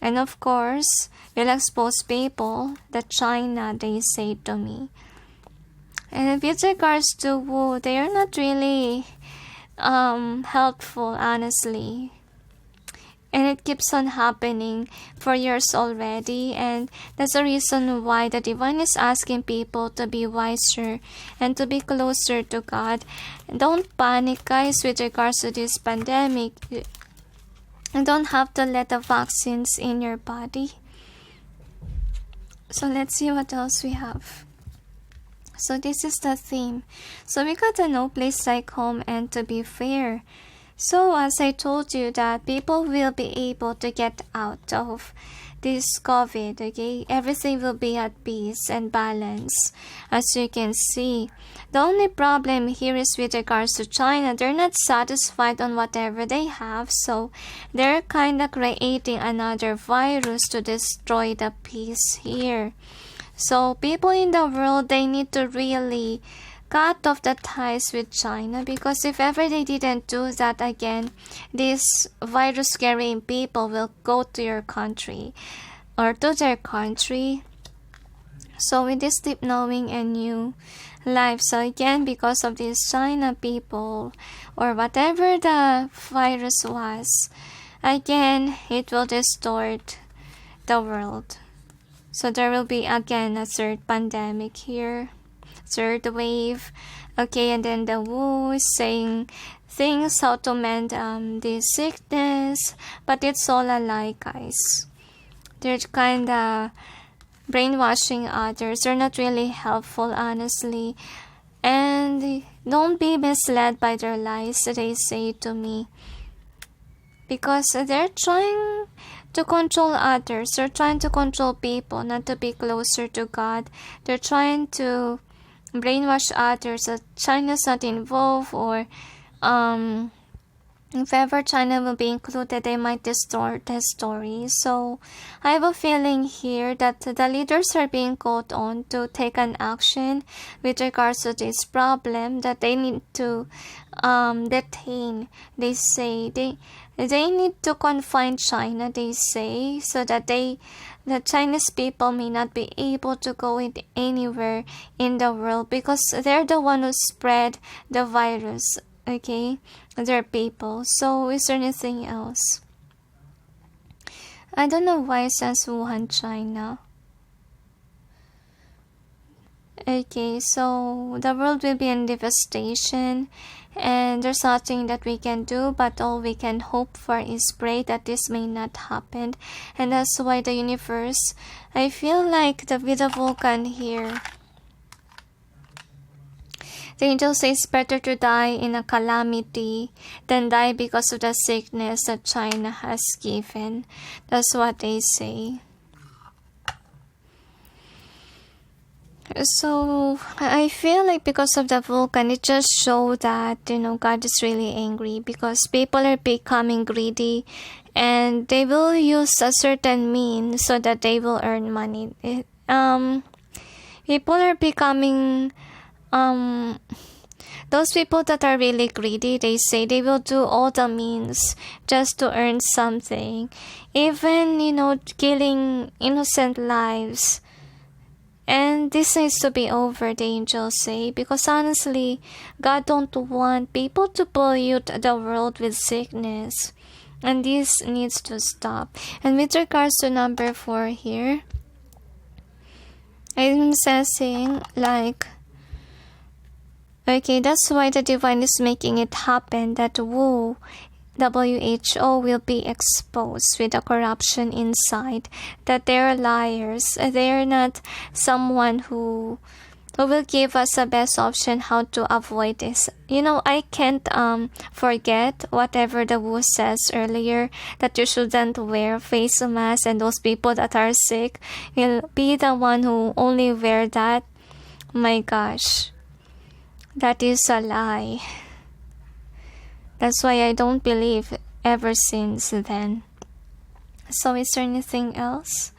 And of course, will expose people that China, they say to me. And with regards to Wu, they are not really helpful, honestly. And it keeps on happening for years already, and that's the reason why the Divine is asking people to be wiser and to be closer to God. Don't panic, guys, with regards to this pandemic. You don't have to let the vaccines in your body. So let's see what else we have. So this is the theme. So we got a no place like home and to be fair. So as I told you that people will be able to get out of this COVID, okay? Everything will be at peace and balance, as you can see. The only problem here is with regards to China. They're not satisfied on whatever they have, so they're kind of creating another virus to destroy the peace here. So people in the world, they need to really cut off the ties with China, because if ever they didn't do that again, this virus carrying people will go to your country or to their country. So with this deep knowing and new life, so again, because of these China people or whatever the virus was, again it will distort the world. So there will be again a third pandemic here, third wave, okay? And then the Wu is saying things how to mend this sickness, but it's all a lie, guys. They're kind of brainwashing others. They're not really helpful, honestly, and don't be misled by their lies that they say to me, because they're trying to control others. They're trying to control people, not to be closer to God. They're trying to brainwash others that China's not involved, or if ever China will be included, they might distort the story. So I have a feeling here that the leaders are being called on to take an action with regards to this problem, that they need to detain, they say. They need to confine China, they say, so that the Chinese people may not be able to go anywhere in the world, because they're the one who spread the virus, okay? They're people. So is there anything else? I don't know why it says Wuhan, China. Okay, so the world will be in devastation, and there's nothing that we can do, but all we can hope for is pray that this may not happen. And that's why the universe, I feel like with the volcano here, the angel says better to die in a calamity than die because of the sickness that China has given. That's what they say. So I feel like because of the volcano, it just shows that, God is really angry, because people are becoming greedy and they will use a certain means so that they will earn money. People are becoming those people that are really greedy, they say they will do all the means just to earn something, even killing innocent lives. And this needs to be over, the angels say, because honestly, God don't want people to pollute the world with sickness. And this needs to stop. And with regards to number 4 here, I'm sensing like, okay, that's why the divine is making it happen, that WHO will be exposed with the corruption inside, that they're liars. They're not someone who will give us the best option how to avoid this. I can't forget whatever the WHO says earlier, that you shouldn't wear face mask, and those people that are sick will be the one who only wear that. My gosh, that is a lie. That's why I don't believe ever since then. So is there anything else?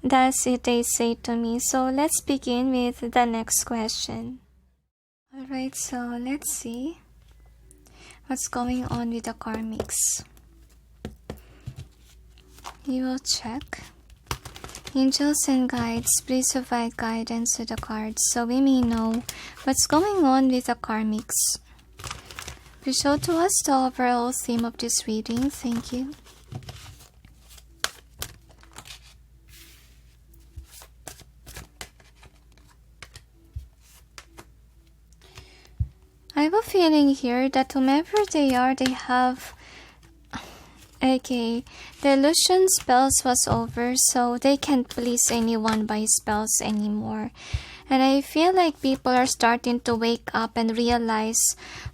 That's it they say to me. So let's begin with the next question. Alright, so let's see what's going on with the karmics. You will check. Angels and guides, please provide guidance to the cards so we may know what's going on with the karmics. Please show to us the overall theme of this reading. Thank you. I have a feeling here that whomever they are, they have... Okay, the illusion spells was over, so they can't please anyone by spells anymore. And I feel like people are starting to wake up and realize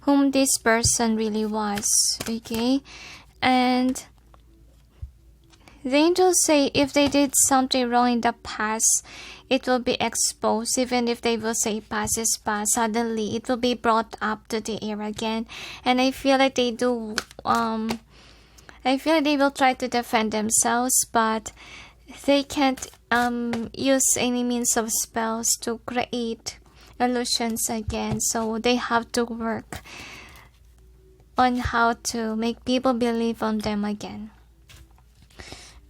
whom this person really was. Okay? And the angels say if they did something wrong in the past, it will be exposed. Even if they will say past is past, suddenly it will be brought up to the air again. And I feel like they do, I feel like they will try to defend themselves, but they can't use any means of spells to create illusions again. So they have to work on how to make people believe on them again.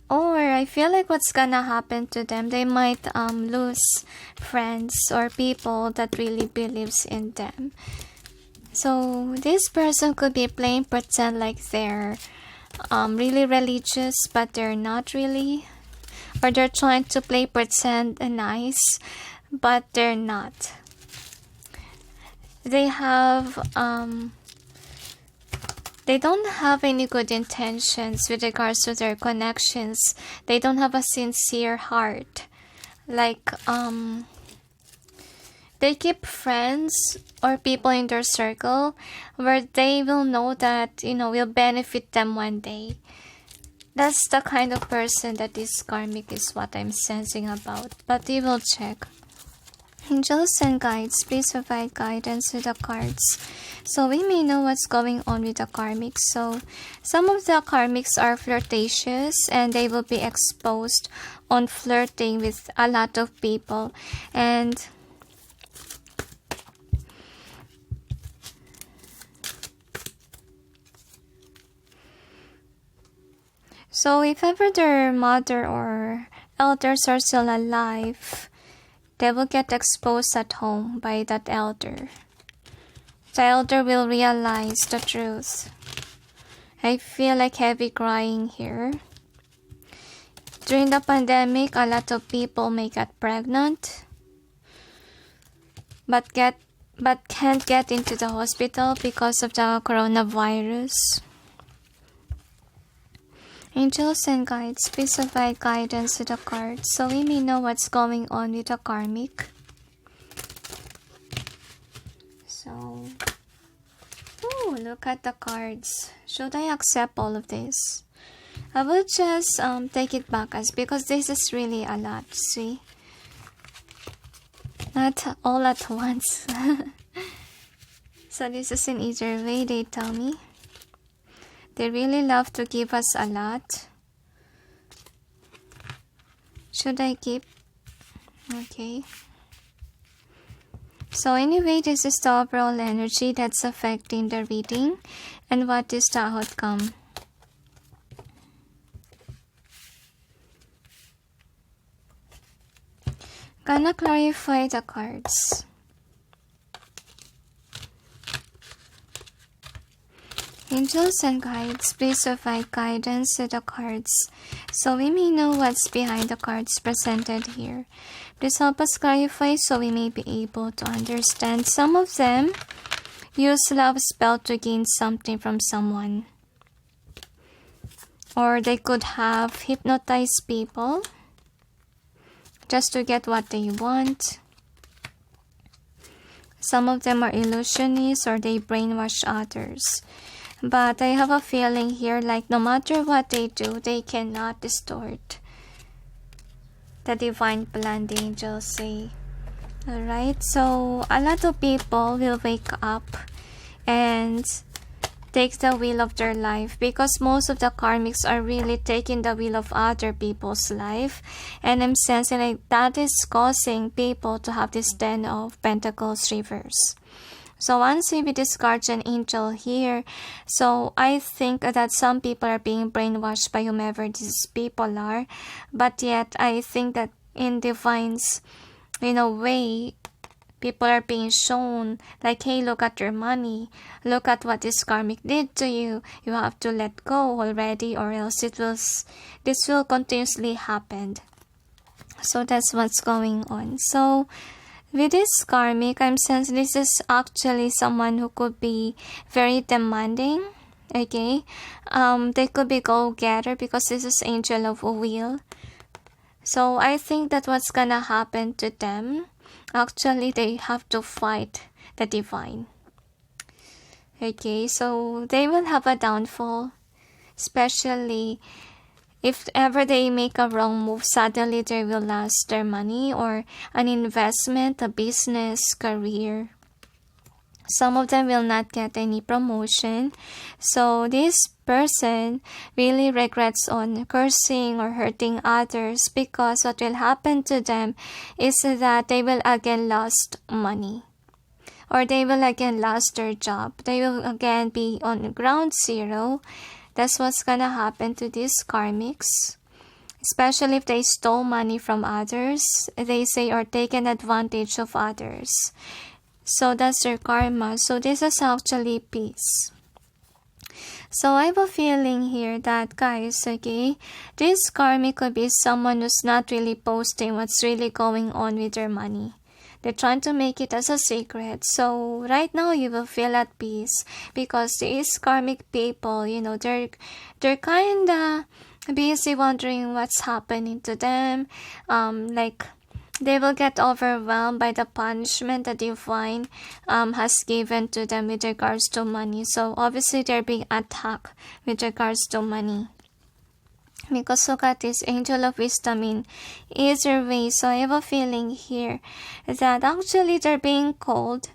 Or I feel like what's gonna happen to them, they might lose friends or people that really believes in them. So this person could be playing pretend like they're really religious, but they're not really. Or they're trying to play pretend and nice, but they're not. They have they don't have any good intentions with regards to their connections. They don't have a sincere heart. Like, they keep friends or people in their circle where they will know that, will benefit them one day. That's the kind of person that is karmic, is what I'm sensing about. But we will check. Angels and guides, please provide guidance to the cards so we may know what's going on with the karmics. So some of the karmics are flirtatious and they will be exposed on flirting with a lot of people. And so if ever their mother or elders are still alive, they will get exposed at home by that elder. The elder will realize the truth. I feel like heavy crying here. During the pandemic, a lot of people may get pregnant, but can't get into the hospital because of the coronavirus. Angels and guides, please provide guidance to the cards so we may know what's going on with the karmic. So, look at the cards. Should I accept all of this? I will just take it back because this is really a lot, see? Not all at once. So this is in either way, they tell me. They really love to give us a lot. Should I keep? Okay. So anyway, this is the overall energy that's affecting the reading. And what is the outcome? Gonna clarify the cards. Angels and guides, please provide guidance to the cards so we may know what's behind the cards presented here. Please help us clarify so we may be able to understand. Some of them use love spell to gain something from someone. Or they could have hypnotized people just to get what they want. Some of them are illusionists or they brainwash others. But I have a feeling here like no matter what they do, they cannot distort the divine plan, the angels say. Alright, so a lot of people will wake up and take the wheel of their life, because most of the karmics are really taking the wheel of other people's life. And I'm sensing like that is causing people to have this 10 of Pentacles reverse. So once we discard an angel here, so I think that some people are being brainwashed by whomever these people are, but yet I think that in divine's, way, people are being shown like, hey, look at your money, look at what this karmic did to you, you have to let go already, or else this will continuously happen. So that's what's going on. So with this karmic, I'm sensing this is actually someone who could be very demanding. Okay, they could be go-getter because this is angel of a wheel. So I think that what's gonna happen to them, actually they have to fight the divine. Okay, so they will have a downfall, especially if ever they make a wrong move. Suddenly they will lose their money or an investment, a business, career. Some of them will not get any promotion. So this person really regrets on cursing or hurting others, because what will happen to them is that they will again lost money, or they will again lost their job. They will again be on ground zero. That's what's gonna happen to these karmics. Especially if they stole money from others, they say, or taken advantage of others. So that's their karma. So this is actually peace. So I have a feeling here that, guys, okay, this karmic could be someone who's not really posting what's really going on with their money. They're trying to make it as a secret. So right now you will feel at peace, because these karmic people, they're kinda busy wondering what's happening to them. Like they will get overwhelmed by the punishment the divine has given to them with regards to money. So obviously they're being attacked with regards to money. Because look at this angel of wisdom in either way. So I have a feeling here that actually they're being called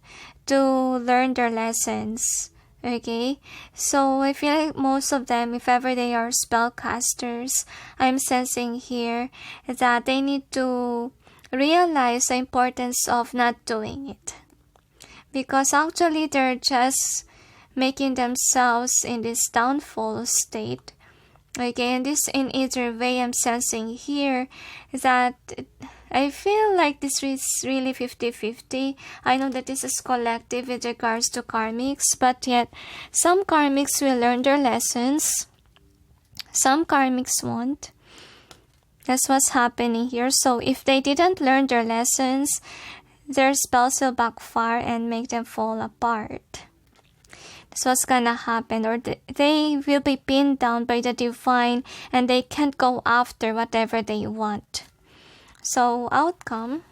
to learn their lessons. Okay, so I feel like most of them, if ever they are spellcasters, I'm sensing here that they need to realize the importance of not doing it, because actually they're just making themselves in this downfall state. Okay, and this in either way, I'm sensing here that I feel like this is really 50-50. I know that this is collective with regards to karmics, but yet some karmics will learn their lessons, some karmics won't. That's what's happening here. So if they didn't learn their lessons, their spells will backfire and make them fall apart. That's what's gonna happen, or they will be pinned down by the divine and they can't go after whatever they want. So outcome.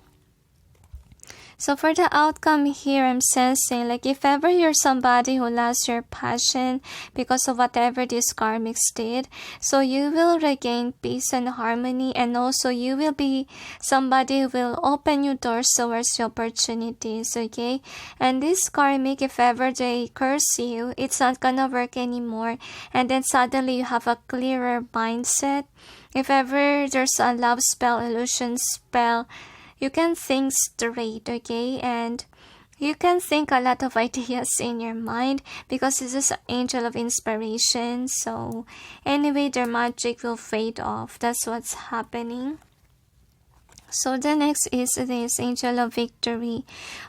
So for the outcome here, I'm sensing like if ever you're somebody who lost your passion because of whatever these karmics did, so you will regain peace and harmony, and also you will be somebody who will open new doors towards your opportunities, okay? And this karmic, if ever they curse you, it's not gonna work anymore, and then suddenly you have a clearer mindset. If ever there's a love spell, illusion spell, you can think straight, okay? And you can think a lot of ideas in your mind, because this is an angel of inspiration. So anyway, their magic will fade off. That's what's happening. So the next is this angel of victory.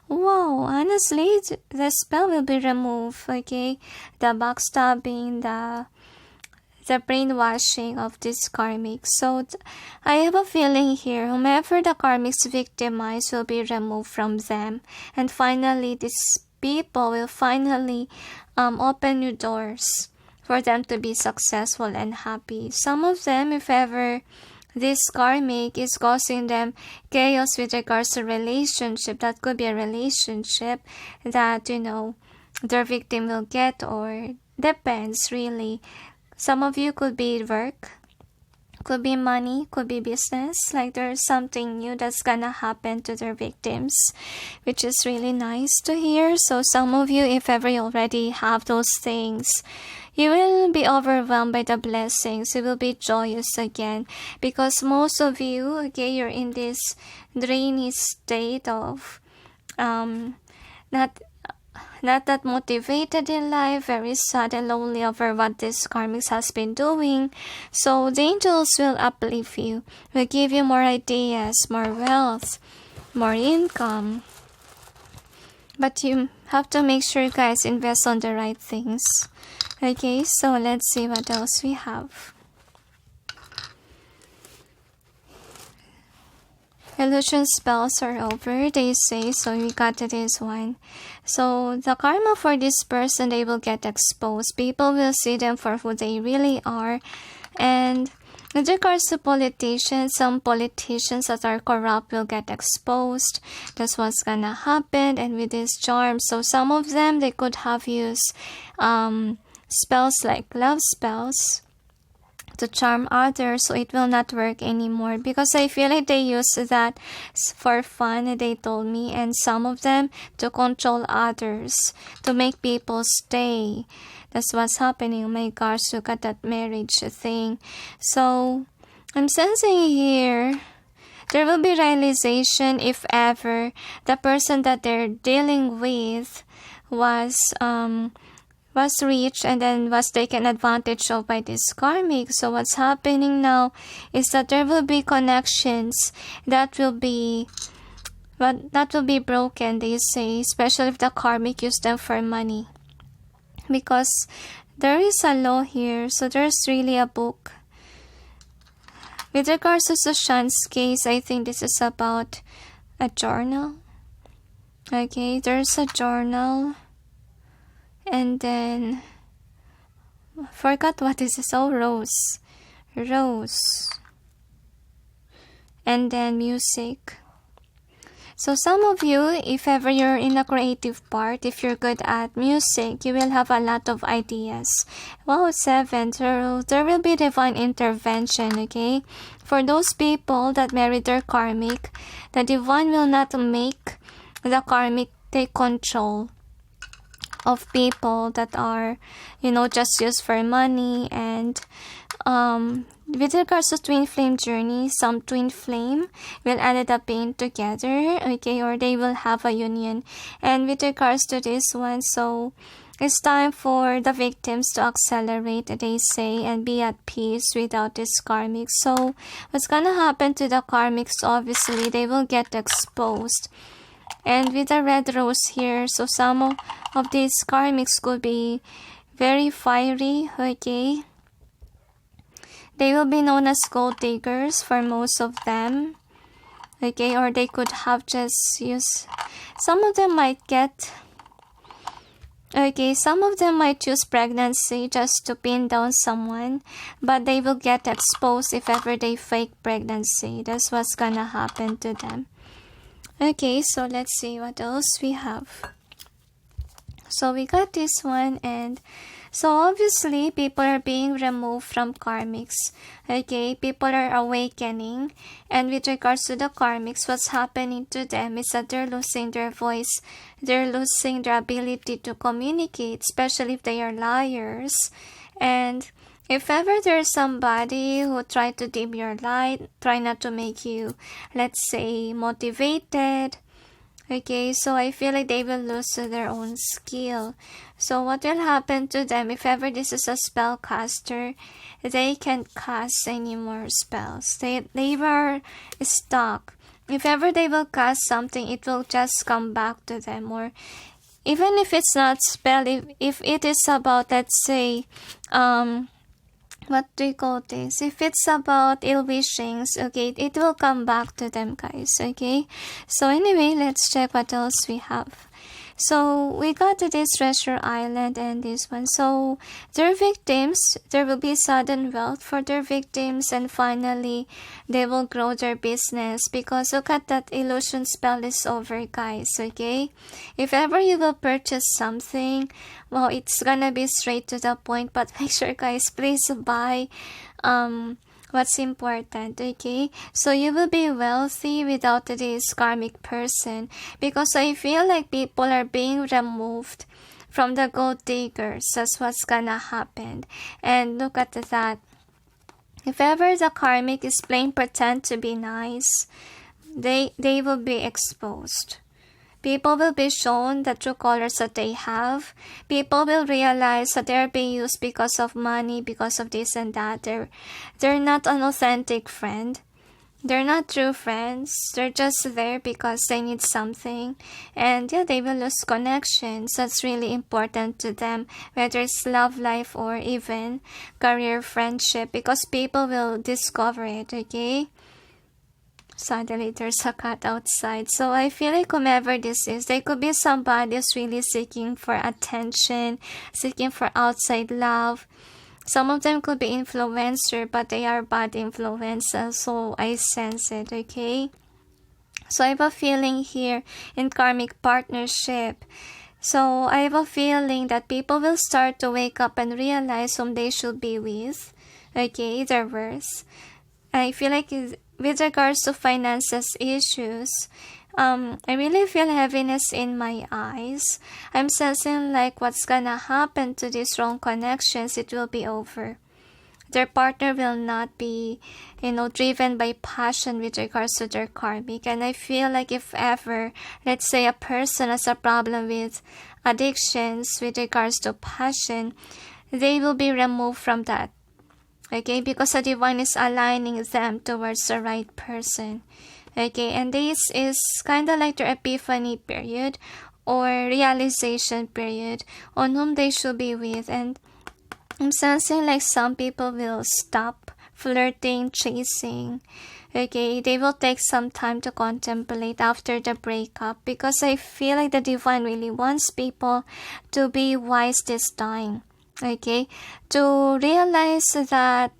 Wow, honestly, the spell will be removed, okay? The backstabbing, the brainwashing of this karmic. So I have a feeling here, whomever the karmics victimize will be removed from them, and finally these people will finally open new doors for them to be successful and happy. Some of them, if ever this karmic is causing them chaos with regards to relationship, that could be a relationship that their victim will get, or depends really. Some of you could be work, Could be money, could be business, like there's something new that's gonna happen to their victims, which is really nice to hear. So some of you, if ever you already have those things, you will be overwhelmed by the blessings. You will be joyous again, because most of you, okay, you're in this drainy state of not that motivated in life, very sad and lonely over what this karmics has been doing. So the angels will uplift you, will give you more ideas, more wealth, more income. But you have to make sure, guys, invest on the right things. Okay, so let's see what else we have. Illusion spells are over, they say, so we got to this one. So the karma for this person, they will get exposed. People will see them for who they really are. And with regards to politicians, some politicians that are corrupt will get exposed. That's what's gonna happen. And with this charm, so some of them, they could have used spells like love spells to charm others, so it will not work anymore, because I feel like they use that for fun, they told me, and some of them to control others, to make people stay. That's what's happening. Oh my gosh, look at that marriage thing. So I'm sensing here there will be realization if ever the person that they're dealing with was rich and then was taken advantage of by this karmic. So what's happening now is that there will be connections that will be broken, they say, especially if the karmic used them for money, because there is a law here. So there's really a book. With regards to Sushan's case, I think this is about a journal. Okay, there's a journal. And then, forgot what is this. Oh, rose. And then music. So some of you, if ever you're in a creative part, if you're good at music, you will have a lot of ideas. Wow, 7. So there will be divine intervention, okay? For those people that married their karmic, the divine will not make the karmic take control of people that are, just used for money. And with regards to twin flame journey, some twin flame will end up being together, okay, or they will have a union. And with regards to this one, so it's time for the victims to accelerate, they say, and be at peace without this karmic. So what's gonna happen to the karmics, obviously they will get exposed. And with the red rose here, so some of these karmics could be very fiery, okay? They will be known as gold diggers for most of them, okay? Or they could have just used, some of them might use pregnancy just to pin down someone, but they will get exposed if ever they fake pregnancy. That's what's gonna happen to them. Okay, so let's see what else we have. So we got this one, and so obviously people are being removed from karmics. Okay, people are awakening, and with regards to the karmics, what's happening to them is that they're losing their voice. They're losing their ability to communicate, especially if they are liars. And if ever there's somebody who try to dim your light, try not to make you, let's say, motivated. Okay, so I feel like they will lose their own skill. So what will happen to them, if ever this is a spellcaster, they can't cast any more spells. They were stuck. If ever they will cast something, it will just come back to them. Or even if it's not spell, if it is about, let's say, what do you call this? If it's about ill wishings, okay, it will come back to them, guys, okay? So anyway, let's check what else we have. So we got to this treasure island and this one. So their victims, there will be sudden wealth for their victims, and finally they will grow their business, because look at that, illusion spell is over, guys, okay? If ever you will purchase something, well, it's gonna be straight to the point, but make sure, guys, please buy what's important, okay? So you will be wealthy without this karmic person, because I feel like people are being removed from the gold diggers. That's what's gonna happen. And look at that. If ever the karmic is playing pretend to be nice, they will be exposed. People will be shown the true colors that they have. People will realize that they're being used because of money, because of this and that. They're not an authentic friend. They're not true friends. They're just there because they need something. And yeah, they will lose connections. That's really important to them, whether it's love life or even career friendship, because people will discover it, okay? Suddenly there's a cat outside. So I feel like whomever this is, they could be somebody who's really seeking for attention, seeking for outside love. Some of them could be influencer, but they are bad influencers, so I sense it, okay? So I have a feeling here in karmic partnership. So I have a feeling that people will start to wake up and realize whom they should be with, okay, their worth. I feel like with regards to finances issues, I really feel heaviness in my eyes. I'm sensing like what's gonna happen to these wrong connections, it will be over. Their partner will not be, driven by passion with regards to their karmic. And I feel like if ever, let's say a person has a problem with addictions with regards to passion, they will be removed from that. Okay, because the divine is aligning them towards the right person. Okay, and this is kind of like their epiphany period or realization period on whom they should be with. And I'm sensing like some people will stop flirting, chasing. Okay, they will take some time to contemplate after the breakup, because I feel like the divine really wants people to be wise this time. Okay, to realize that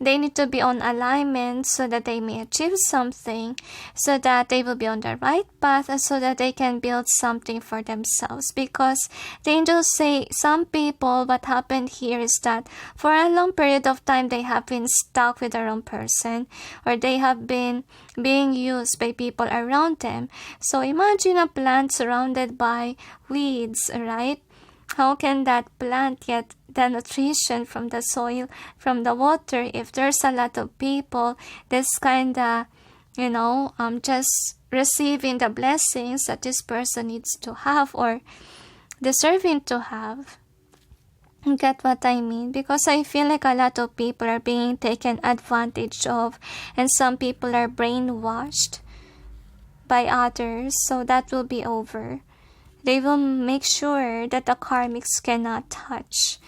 they need to be on alignment so that they may achieve something, so that they will be on the right path, and so that they can build something for themselves. Because the angels say some people, what happened here is that for a long period of time they have been stuck with the wrong person, or they have been being used by people around them. So imagine a plant surrounded by weeds, right? How can that plant get the nutrition from the soil, from the water, if there's a lot of people that's kinda, just receiving the blessings that this person needs to have or deserving to have? Get what I mean? Because I feel like a lot of people are being taken advantage of, and some people are brainwashed by others, so that will be over. They will make sure that the karmics cannot touch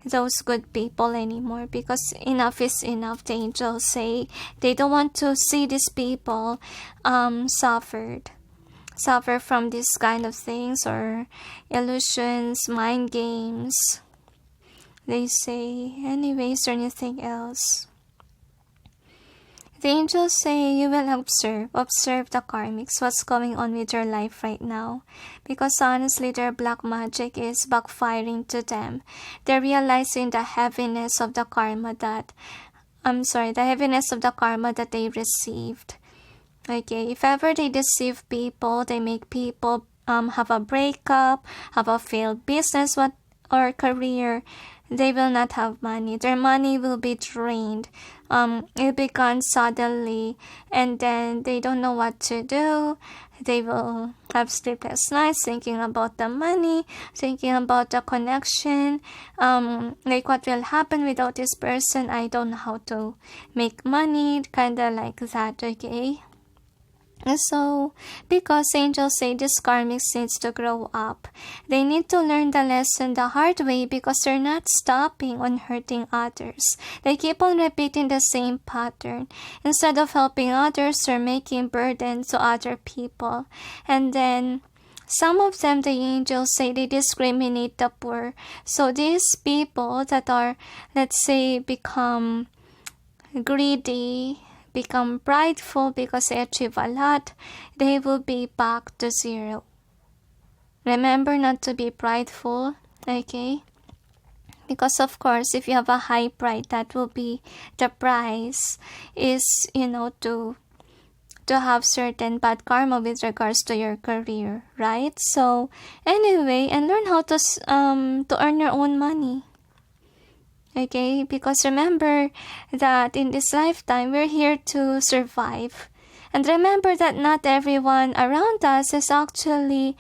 those good people anymore, because enough is enough. The angels say they don't want to see these people suffer from this kind of things, or illusions, mind games, they say. Anyways, or anything else. The angels say you will observe the karmics, what's going on with your life right now. Because honestly, their black magic is backfiring to them. They're realizing the heaviness of the karma that they received. Okay, if ever they deceive people, they make people have a breakup, have a failed business or career, they will not have money. Their money will be drained. It be gone suddenly, and then they don't know what to do. They will have sleepless nights thinking about the money, thinking about the connection. Like what will happen without this person? I don't know how to make money. Kinda like that, okay? So, because angels say this karmics needs to grow up, they need to learn the lesson the hard way, because they're not stopping on hurting others. They keep on repeating the same pattern. Instead of helping others, they're making burdens to other people. And then, some of them, the angels say, they discriminate the poor. So these people that are, let's say, become greedy, become prideful because they achieve a lot, they will be back to zero. Remember not to be prideful, okay? Because of course, if you have a high pride, that will be the price is, to have certain bad karma with regards to your career, right? So anyway, and learn how to earn your own money. Okay, because remember that in this lifetime, we're here to survive. And remember that not everyone around us is actually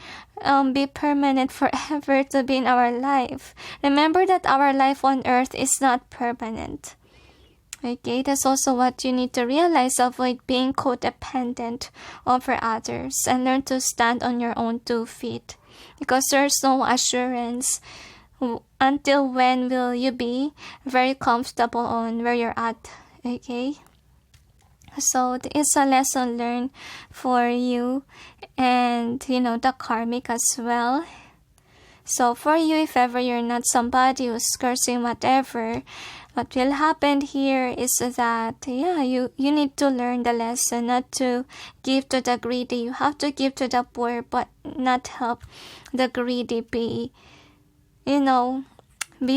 be permanent forever to be in our life. Remember that our life on earth is not permanent. Okay, that's also what you need to realize. Avoid being codependent over others and learn to stand on your own 2 feet. Because there's no assurance until when will you be very comfortable on where you're at. Okay, so it's a lesson learned for you and the karmic as well. So for you, if ever you're not somebody who's cursing whatever, what will happen here is that you need to learn the lesson not to give to the greedy. You have to give to the poor but not help the greedy be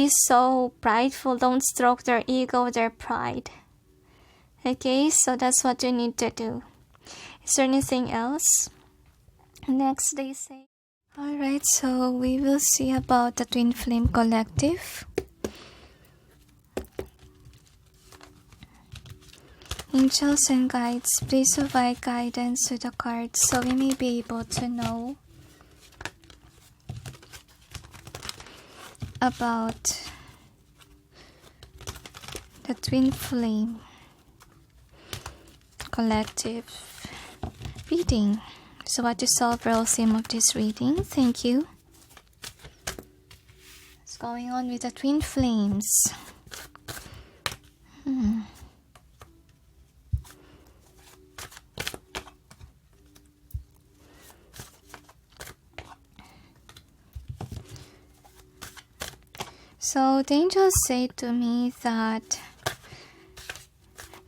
so prideful. Don't stroke their ego, their pride. Okay, so that's what you need to do. Is there anything else? Next, they say. Alright, so we will see about the Twin Flame Collective. Angels and guides, please provide guidance to the cards so we may be able to know about the Twin Flame Collective reading. So what is the overall theme of this reading? Thank you. What's going on with the Twin Flames? So the angels say to me that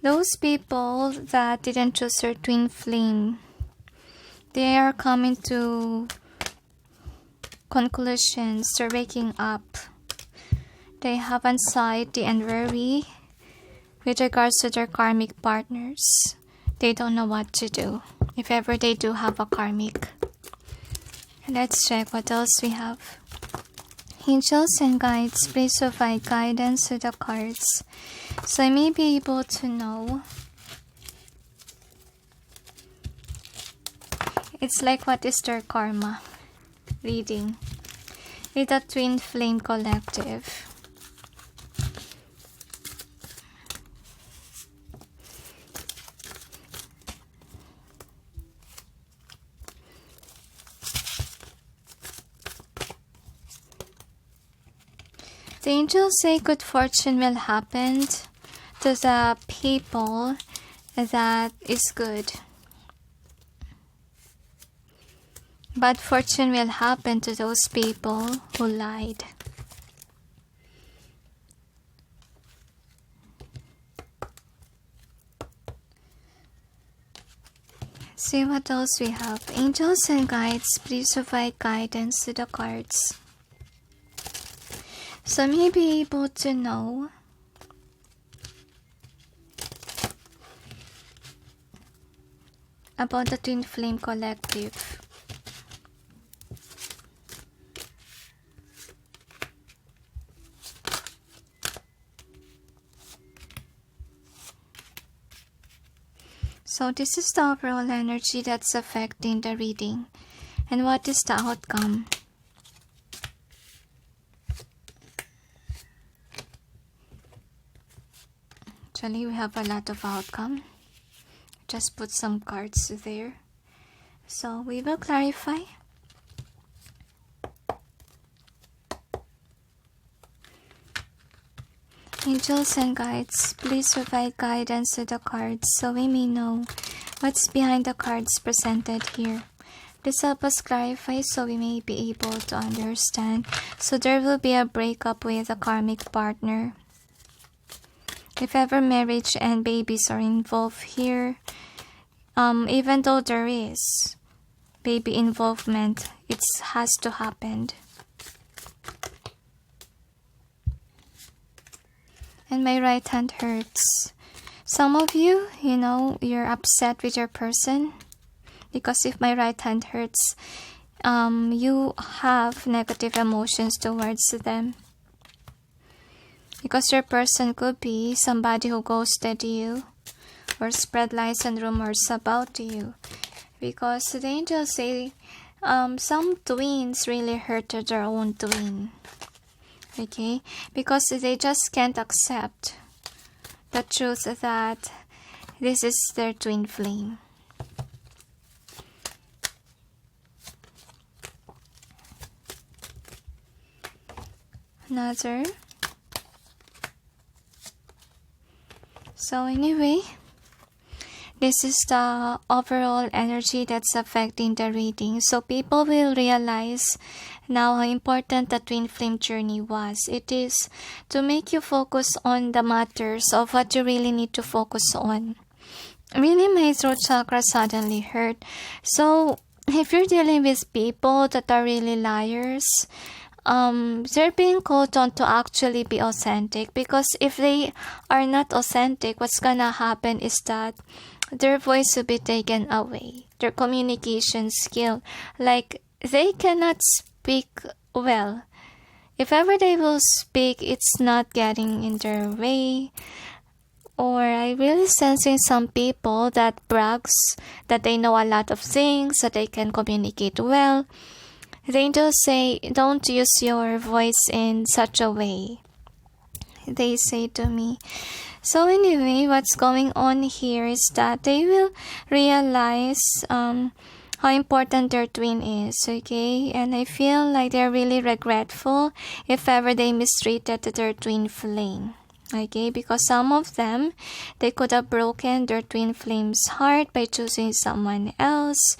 those people that didn't choose their twin flame, they are coming to conclusions. They're waking up. They have anxiety and worry with regards to their karmic partners. They don't know what to do if ever they do have a karmic. Let's check what else we have. Angels and guides, please provide guidance to the cards so I may be able to know. It's like what is their karma reading with the Twin Flame Collective. The angels say good fortune will happen to the people that is good. Bad fortune will happen to those people who lied. See what else we have. Angels and guides, please provide guidance to the cards so I may be able to know about the Twin Flame Collective. So this is the overall energy that's affecting the reading. And what is the outcome? Actually, we have a lot of outcome. Just put some cards there. So we will clarify. Angels and guides, please provide guidance to the cards so we may know what's behind the cards presented here. Please help us clarify so we may be able to understand. So there will be a breakup with a karmic partner. If ever marriage and babies are involved here, even though there is baby involvement, it has to happen. And my right hand hurts. Some of you, you're upset with your person. Because if my right hand hurts, you have negative emotions towards them. Because your person could be somebody who ghosted you or spread lies and rumors about you. Because the angels say some twins really hurt their own twin. Okay? Because they just can't accept the truth that this is their twin flame. Another. So anyway, this is the overall energy that's affecting the reading. So people will realize now how important the twin flame journey was. It is to make you focus on the matters of what you really need to focus on. Really, my throat chakra suddenly hurt. So if you're dealing with people that are really liars, they're being called on to actually be authentic, because if they are not authentic, what's gonna happen is that their voice will be taken away, their communication skill, like they cannot speak well. If ever they will speak, it's not getting in their way. Or I really sensing some people that brags that they know a lot of things, that they can communicate well. They do say, don't use your voice in such a way, they say to me. So anyway, what's going on here is that they will realize how important their twin is, okay? And I feel like they're really regretful if ever they mistreated their twin flame. Okay, because some of them, they could have broken their twin flame's heart by choosing someone else.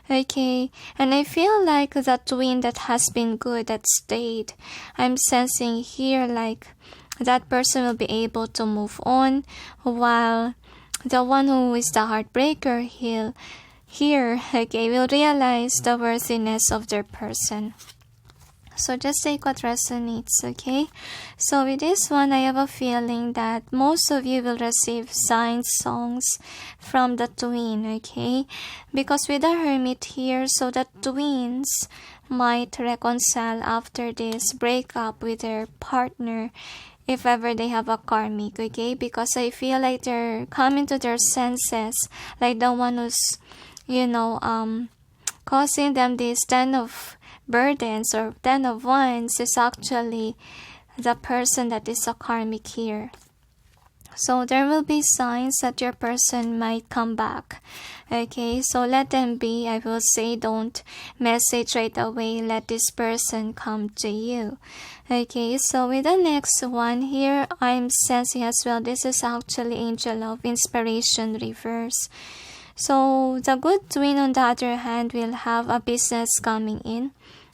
Okay, and I feel like the twin that has been good, that stayed, I'm sensing here like that person will be able to move on, while the one who is the heartbreaker will realize the worthiness of their person. So just take what resonates, okay? So with this one, I have a feeling that most of you will receive signs, songs from the twin, okay? Because with the hermit here, so the twins might reconcile after this breakup with their partner, if ever they have a karmic, okay? Because I feel like they're coming to their senses, like the one who's, causing them this 10 of burdens or 10 of wands is actually the person that is a karmic here. So there will be signs that your person might come back. Okay, so let them be. I will say don't message right away. Let this person come to you. Okay, so with the next one here, I'm sensing as well, this is actually Angel of Inspiration reverse. So the good twin on the other hand will have a business coming in.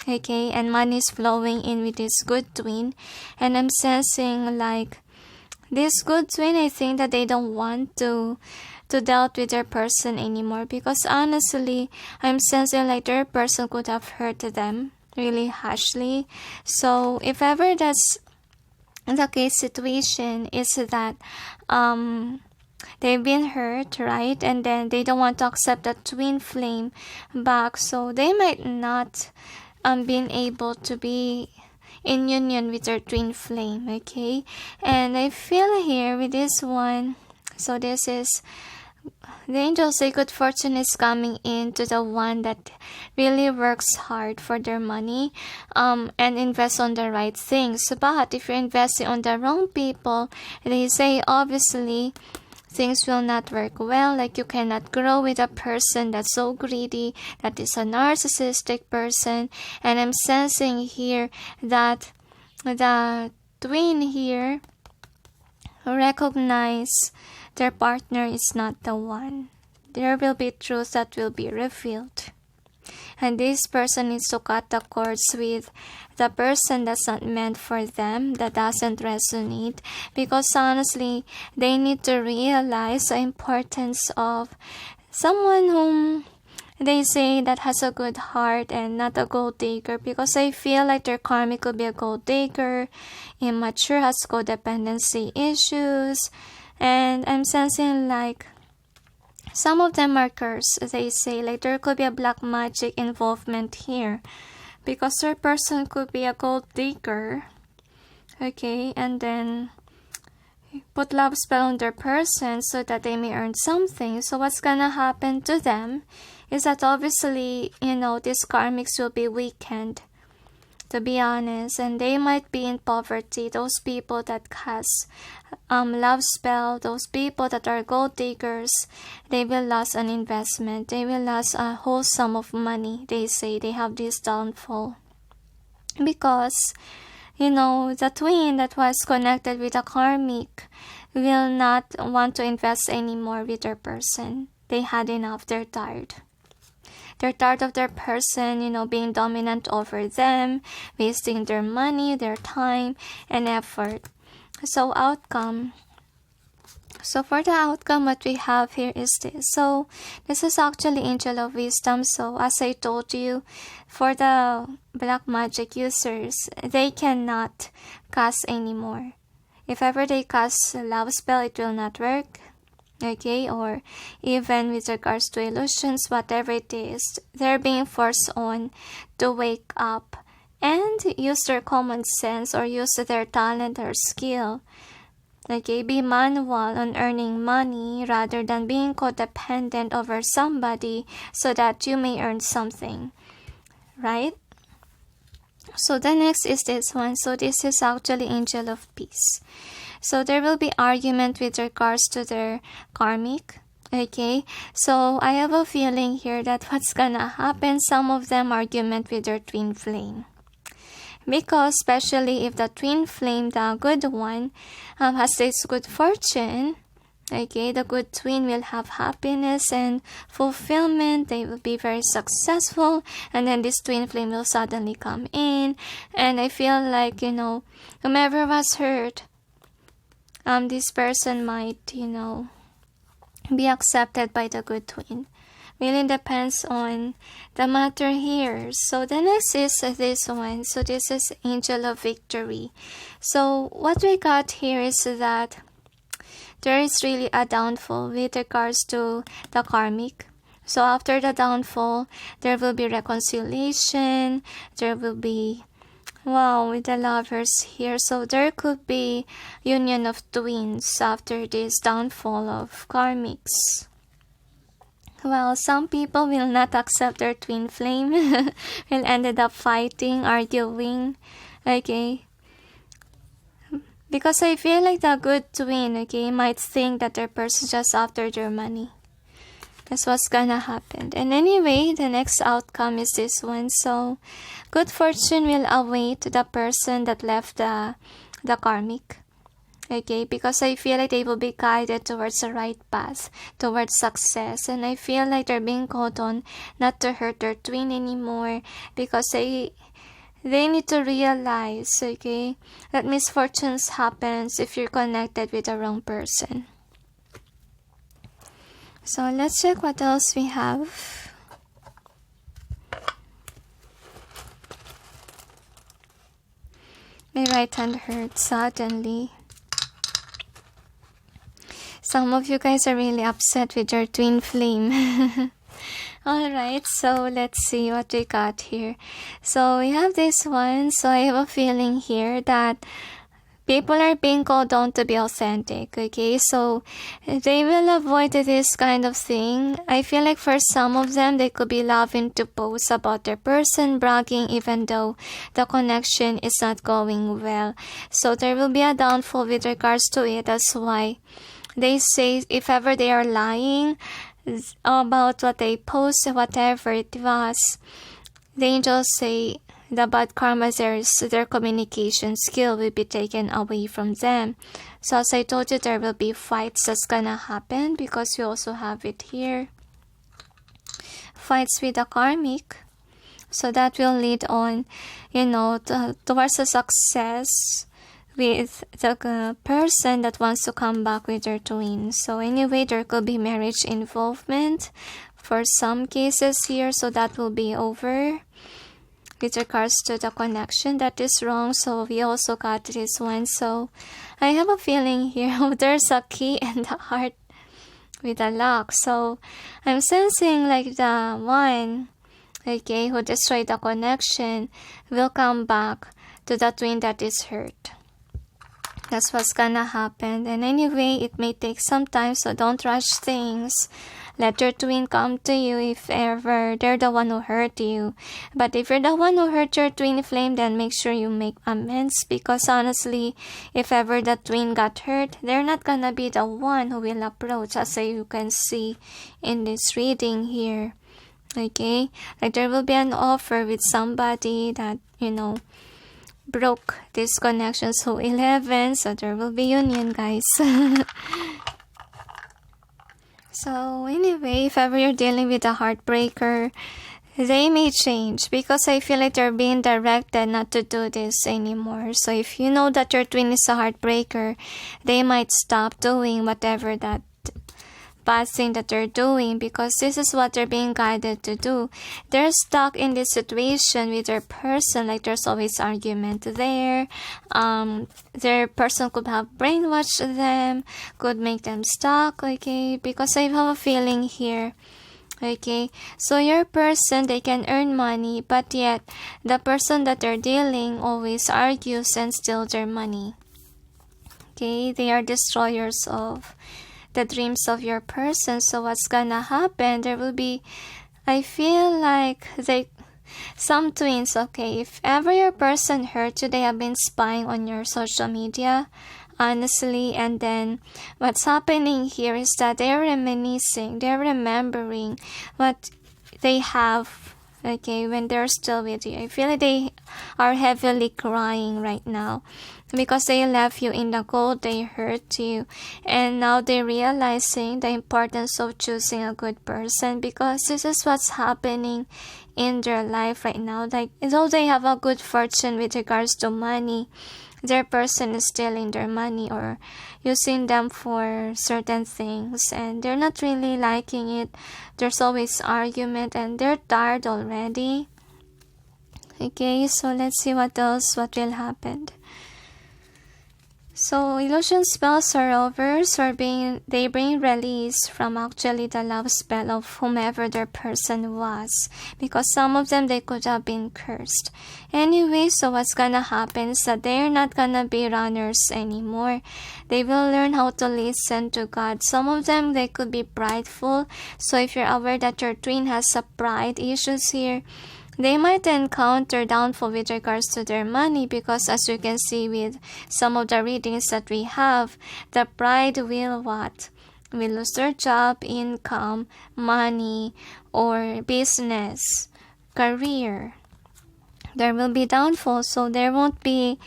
Okay, and money is flowing in with this good twin. And I'm sensing like this good twin, I think that they don't want to deal with their person anymore, because honestly, I'm sensing like their person could have hurt them really harshly. So if ever that's the case situation, is that they've been hurt, right? And then they don't want to accept the twin flame back, so they might not being able to be in union with their twin flame, okay? And I feel here with this one, so this is the angels say good fortune is coming in to the one that really works hard for their money and invest on the right things. But if you're investing on the wrong people, they say obviously things will not work well, like you cannot grow with a person that's so greedy, that is a narcissistic person. And I'm sensing here that the twin here recognize their partner is not the one. There will be truth that will be revealed. And this person needs to cut the cords with the person that's not meant for them, that doesn't resonate. Because honestly, they need to realize the importance of someone whom they say that has a good heart and not a gold digger, because I feel like their karmic could be a gold digger, immature, has codependency issues, and I'm sensing like some of them are cursed. They say like there could be a black magic involvement here, because their person could be a gold digger, okay, and then put love spell on their person so that they may earn something. So what's gonna happen to them is that obviously, these karmics will be weakened, to be honest, and they might be in poverty. Those people that has love spell, those people that are gold diggers, they will lose an investment, they will lose a whole sum of money. They say they have this downfall because the twin that was connected with a karmic will not want to invest anymore with their person. They had enough. They're tired. They're tired of their person, being dominant over them, wasting their money, their time, and effort. So outcome. So for the outcome, what we have here is this. So this is actually Angel of Wisdom. So as I told you, for the black magic users, they cannot cast anymore. If ever they cast a love spell, it will not work. Okay, or even with regards to illusions, whatever it is, they're being forced on to wake up and use their common sense or use their talent or skill. Okay, be manual on earning money rather than being codependent over somebody so that you may earn something, right? So the next is this one. So this is actually Angel of Peace. So there will be argument with regards to their karmic. Okay, so I have a feeling here that what's gonna happen, some of them argument with their twin flame. Because especially if the twin flame, the good one, has this good fortune, okay, the good twin will have happiness and fulfillment. They will be very successful, and then this twin flame will suddenly come in, and I feel like, whomever was hurt, this person might, be accepted by the good twin. Really depends on the matter here. So the next is this one. So this is Angel of Victory. So what we got here is that there is really a downfall with regards to the karmic. So after the downfall, there will be reconciliation. There will be, with the lovers here. So there could be union of twins after this downfall of karmics. Well, some people will not accept their twin flame, will ended up fighting, arguing, okay? Because I feel like the good twin, okay, might think that their person just after their money. That's what's gonna happen. And anyway, the next outcome is this one. So, good fortune will await the person that left the karmic. Okay, because I feel like they will be guided towards the right path, towards success. And I feel like they're being called on not to hurt their twin anymore, because they need to realize, okay, that misfortunes happens if you're connected with the wrong person. So let's check what else we have. My right hand hurts suddenly. Some of you guys are really upset with your twin flame. Alright, so let's see what we got here. So we have this one. So I have a feeling here that people are being called on to be authentic, okay? So they will avoid this kind of thing. I feel like for some of them, they could be loving to post about their person, bragging, even though the connection is not going well. So there will be a downfall with regards to it. That's why they say if ever they are lying about what they post, whatever it was, the angels say the bad karma, their communication skill will be taken away from them. So as I told you, there will be fights that's gonna happen, because we also have it here. Fights with the karmic. So that will lead on, towards a success with the person that wants to come back with their twins. So anyway, there could be marriage involvement for some cases here, so that will be over. With regards to the connection, that is wrong, so we also got this one. So I have a feeling here there's a key in the heart with a lock. So I'm sensing like the one, okay, who destroyed the connection will come back to the twin that is hurt. That's what's gonna happen. And anyway, it may take some time, so don't rush things. Let your twin come to you if ever they're the one who hurt you. But if you're the one who hurt your twin flame, then make sure you make amends. Because honestly, if ever the twin got hurt, they're not gonna be the one who will approach, as you can see in this reading here. Okay? Like there will be an offer with somebody that, you know, broke this connection. So 11, so there will be union, guys. So anyway, if ever you're dealing with a heartbreaker, they may change because I feel like they're being directed not to do this anymore. So if you know that your twin is a heartbreaker, they might stop doing whatever that bad thing that they're doing, because this is what they're being guided to do. They're stuck in this situation with their person, like there's always argument there. Their person could have brainwashed them, could make them stuck, okay, because I have a feeling here. Okay, so your person, they can earn money, but yet the person that they're dealing always argues and steals their money. Okay, they are destroyers of the dreams of your person. So what's gonna happen, there will be, I feel like some twins, okay, if ever your person hurt you, they have been spying on your social media, honestly, and then what's happening here is that they're reminiscing, they're remembering what they have, okay, when they're still with you. I feel like they are heavily crying right now because they left you in the cold, they hurt you, and now they're realizing the importance of choosing a good person, because this is what's happening in their life right now. Like, though they have a good fortune with regards to money, their person is stealing their money or using them for certain things, and they're not really liking it. There's always argument and they're tired already. Okay, so let's see what else, what will happen. So illusion spells are over, so they bring release from actually the love spell of whomever their person was, because some of them, they could have been cursed. Anyway, so what's gonna happen is that they're not gonna be runners anymore. They will learn how to listen to God. Some of them, they could be prideful. So if you're aware that your twin has a pride issues here, they might encounter downfall with regards to their money, because as you can see with some of the readings that we have, the pride will what? Will lose their job, income, money, or business, career. There will be downfall, so there won't be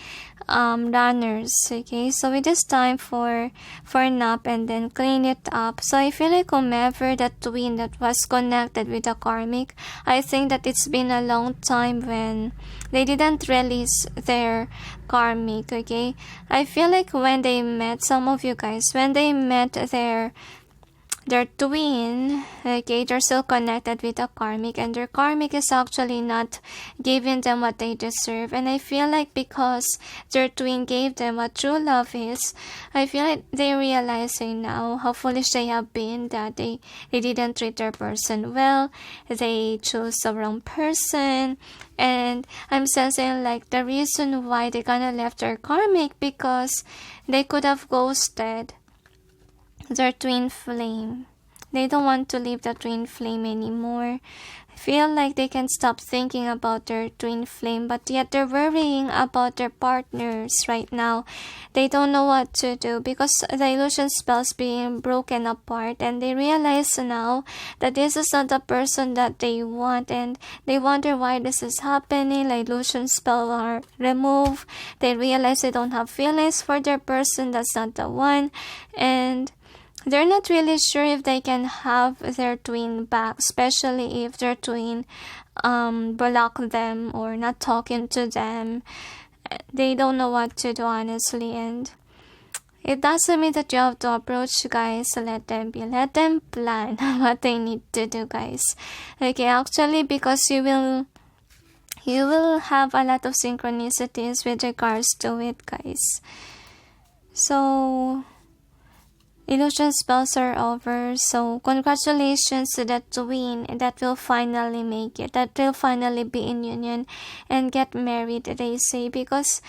runners. Okay, so it is time for nap and then clean it up. So I feel like whomever that twin that was connected with the karmic, I think that it's been a long time when they didn't release their karmic. Okay, I feel like when they met, some of you guys, when they met their twin, okay, they're still connected with a karmic, and their karmic is actually not giving them what they deserve. And I feel like because their twin gave them what true love is, I feel like they're realizing now how foolish they have been, that they didn't treat their person well, they chose the wrong person. And I'm sensing like the reason why they kinda left their karmic, because they could have ghosted their twin flame. They don't want to leave the twin flame anymore. I feel like they can stop thinking about their twin flame, but yet they're worrying about their partners right now. They don't know what to do because the illusion spell's being broken apart, and they realize now that this is not the person that they want, and they wonder why this is happening. The illusion spell are removed. They realize they don't have feelings for their person. That's not the one, and they're not really sure if they can have their twin back, especially if their twin block them or not talking to them. They don't know what to do, honestly, and It doesn't mean that you have to approach guys. Let them be. Let them plan what they need to do, guys. Okay, actually, because you will have a lot of synchronicities with regards to it, guys. So, illusion spells are over. So, congratulations to that twin that will finally make it. That will finally be in union and get married, they say. Because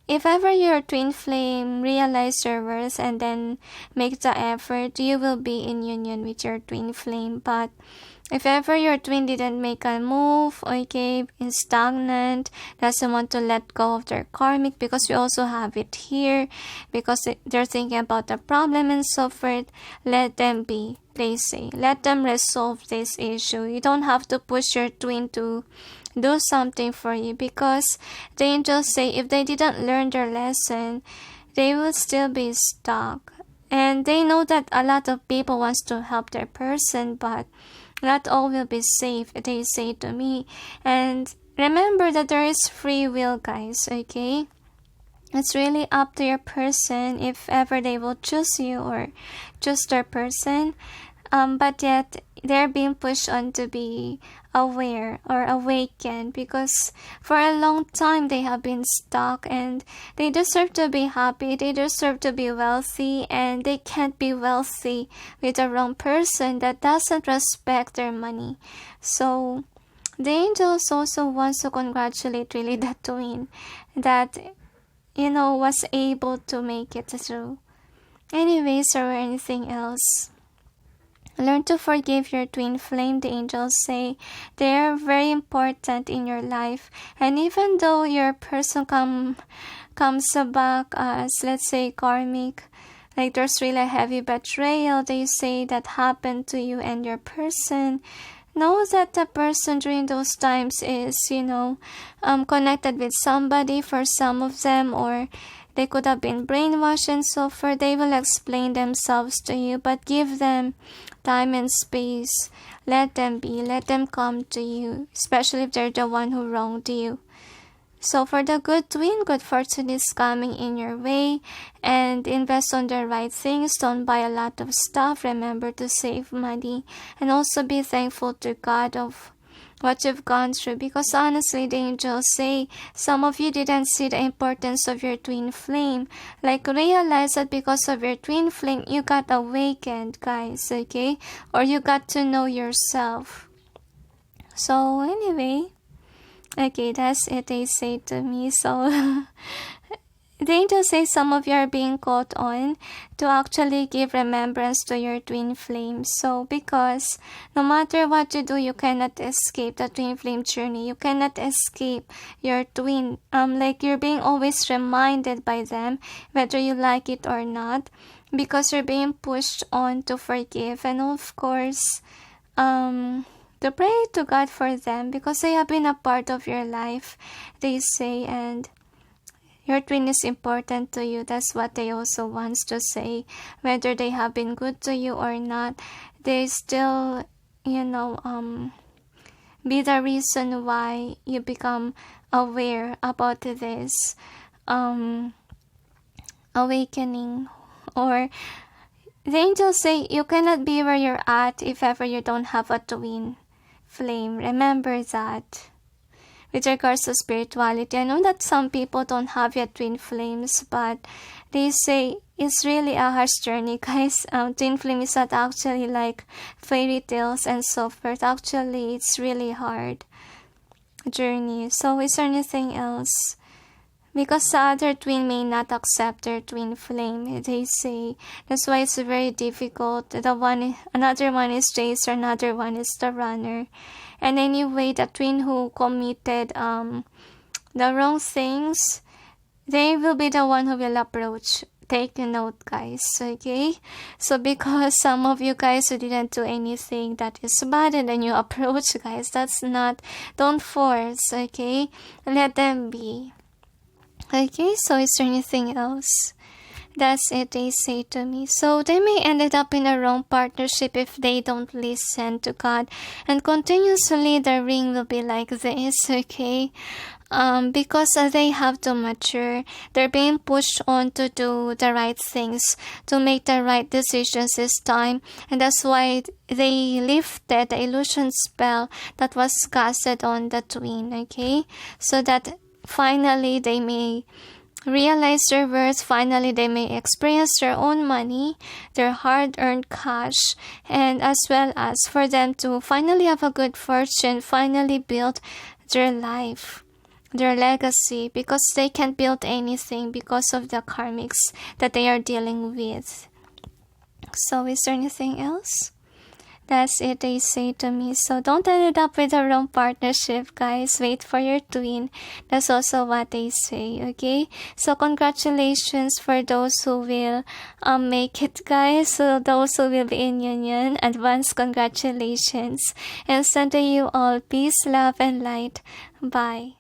if ever your twin flame realize your worth and then make the effort, you will be in union with your twin flame. But if ever your twin didn't make a move, okay, is stagnant, doesn't want to let go of their karmic, because we also have it here, because they're thinking about the problem and so forth, let them be, they say. Let them resolve this issue. You don't have to push your twin to do something for you, because the angels say if they didn't learn their lesson, they will still be stuck. And they know that a lot of people wants to help their person, but not all will be safe, they say to me. And remember that there is free will, guys, okay? It's really up to your person if ever they will choose you or choose their person. But yet, they're being pushed on to be aware or awakened, because for a long time they have been stuck and they deserve to be happy, they deserve to be wealthy, and they can't be wealthy with the wrong person that doesn't respect their money. So, the angels also wants to congratulate really the twin that, was able to make it through. Anyways, or anything else. Learn to forgive your twin flame, the angels say. They are very important in your life. And even though your person comes back as, let's say, karmic, like there's really a heavy betrayal, they say, that happened to you and your person, know that the person during those times is, connected with somebody for some of them, or they could have been brainwashed and so forth. They will explain themselves to you, but give them time and space. Let them be. Let them come to you, especially if they're the one who wronged you. So for the good twin, good fortune is coming in your way, and invest on the right things. Don't buy a lot of stuff. Remember to save money, and also be thankful to God of what you've gone through, because honestly, the angels say some of you didn't see the importance of your twin flame. Like, realize that because of your twin flame, you got awakened, guys, okay? Or you got to know yourself. So anyway, okay, that's it, they say to me. So the angels say some of you are being called on to actually give remembrance to your twin flame. So, because no matter what you do, you cannot escape the twin flame journey. You cannot escape your twin. Like, you're being always reminded by them, whether you like it or not, because you're being pushed on to forgive. And of course, to pray to God for them, because they have been a part of your life, they say, and your twin is important to you. That's what they also want to say. Whether they have been good to you or not, they still, be the reason why you become aware about this awakening. Or the angels say you cannot be where you're at if ever you don't have a twin flame. Remember that. With regards to spirituality, I know that some people don't have yet twin flames, but they say it's really a harsh journey, guys. Twin flame is not actually like fairy tales and so forth. Actually, it's really hard journey. So is there anything else? Because the other twin may not accept their twin flame, they say. That's why it's very difficult. Another one is chaser, another one is the runner. And anyway, the twin who committed the wrong things, they will be the one who will approach. Take note, guys, okay? So because some of you guys who didn't do anything that is bad and then you approach, guys, don't force, okay? Let them be. Okay, so is there anything else? That's it, they say to me. So they may ended up in a wrong partnership if they don't listen to God. And continuously the ring will be like this, okay? because they have to mature. They're being pushed on to do the right things, to make the right decisions this time, and that's why they lifted the illusion spell that was casted on the twin, okay? So that finally they may realize their worth, finally they may experience their own money, their hard-earned cash, and as well as for them to finally have a good fortune, finally build their life, their legacy, because they can't build anything because of the karmics that they are dealing with. So is there anything else? That's it, they say to me. So don't end up with a wrong partnership, guys. Wait for your twin. That's also what they say, okay? So congratulations for those who will make it, guys. So those who will be in union, advance congratulations. And send to you all peace, love, and light. Bye.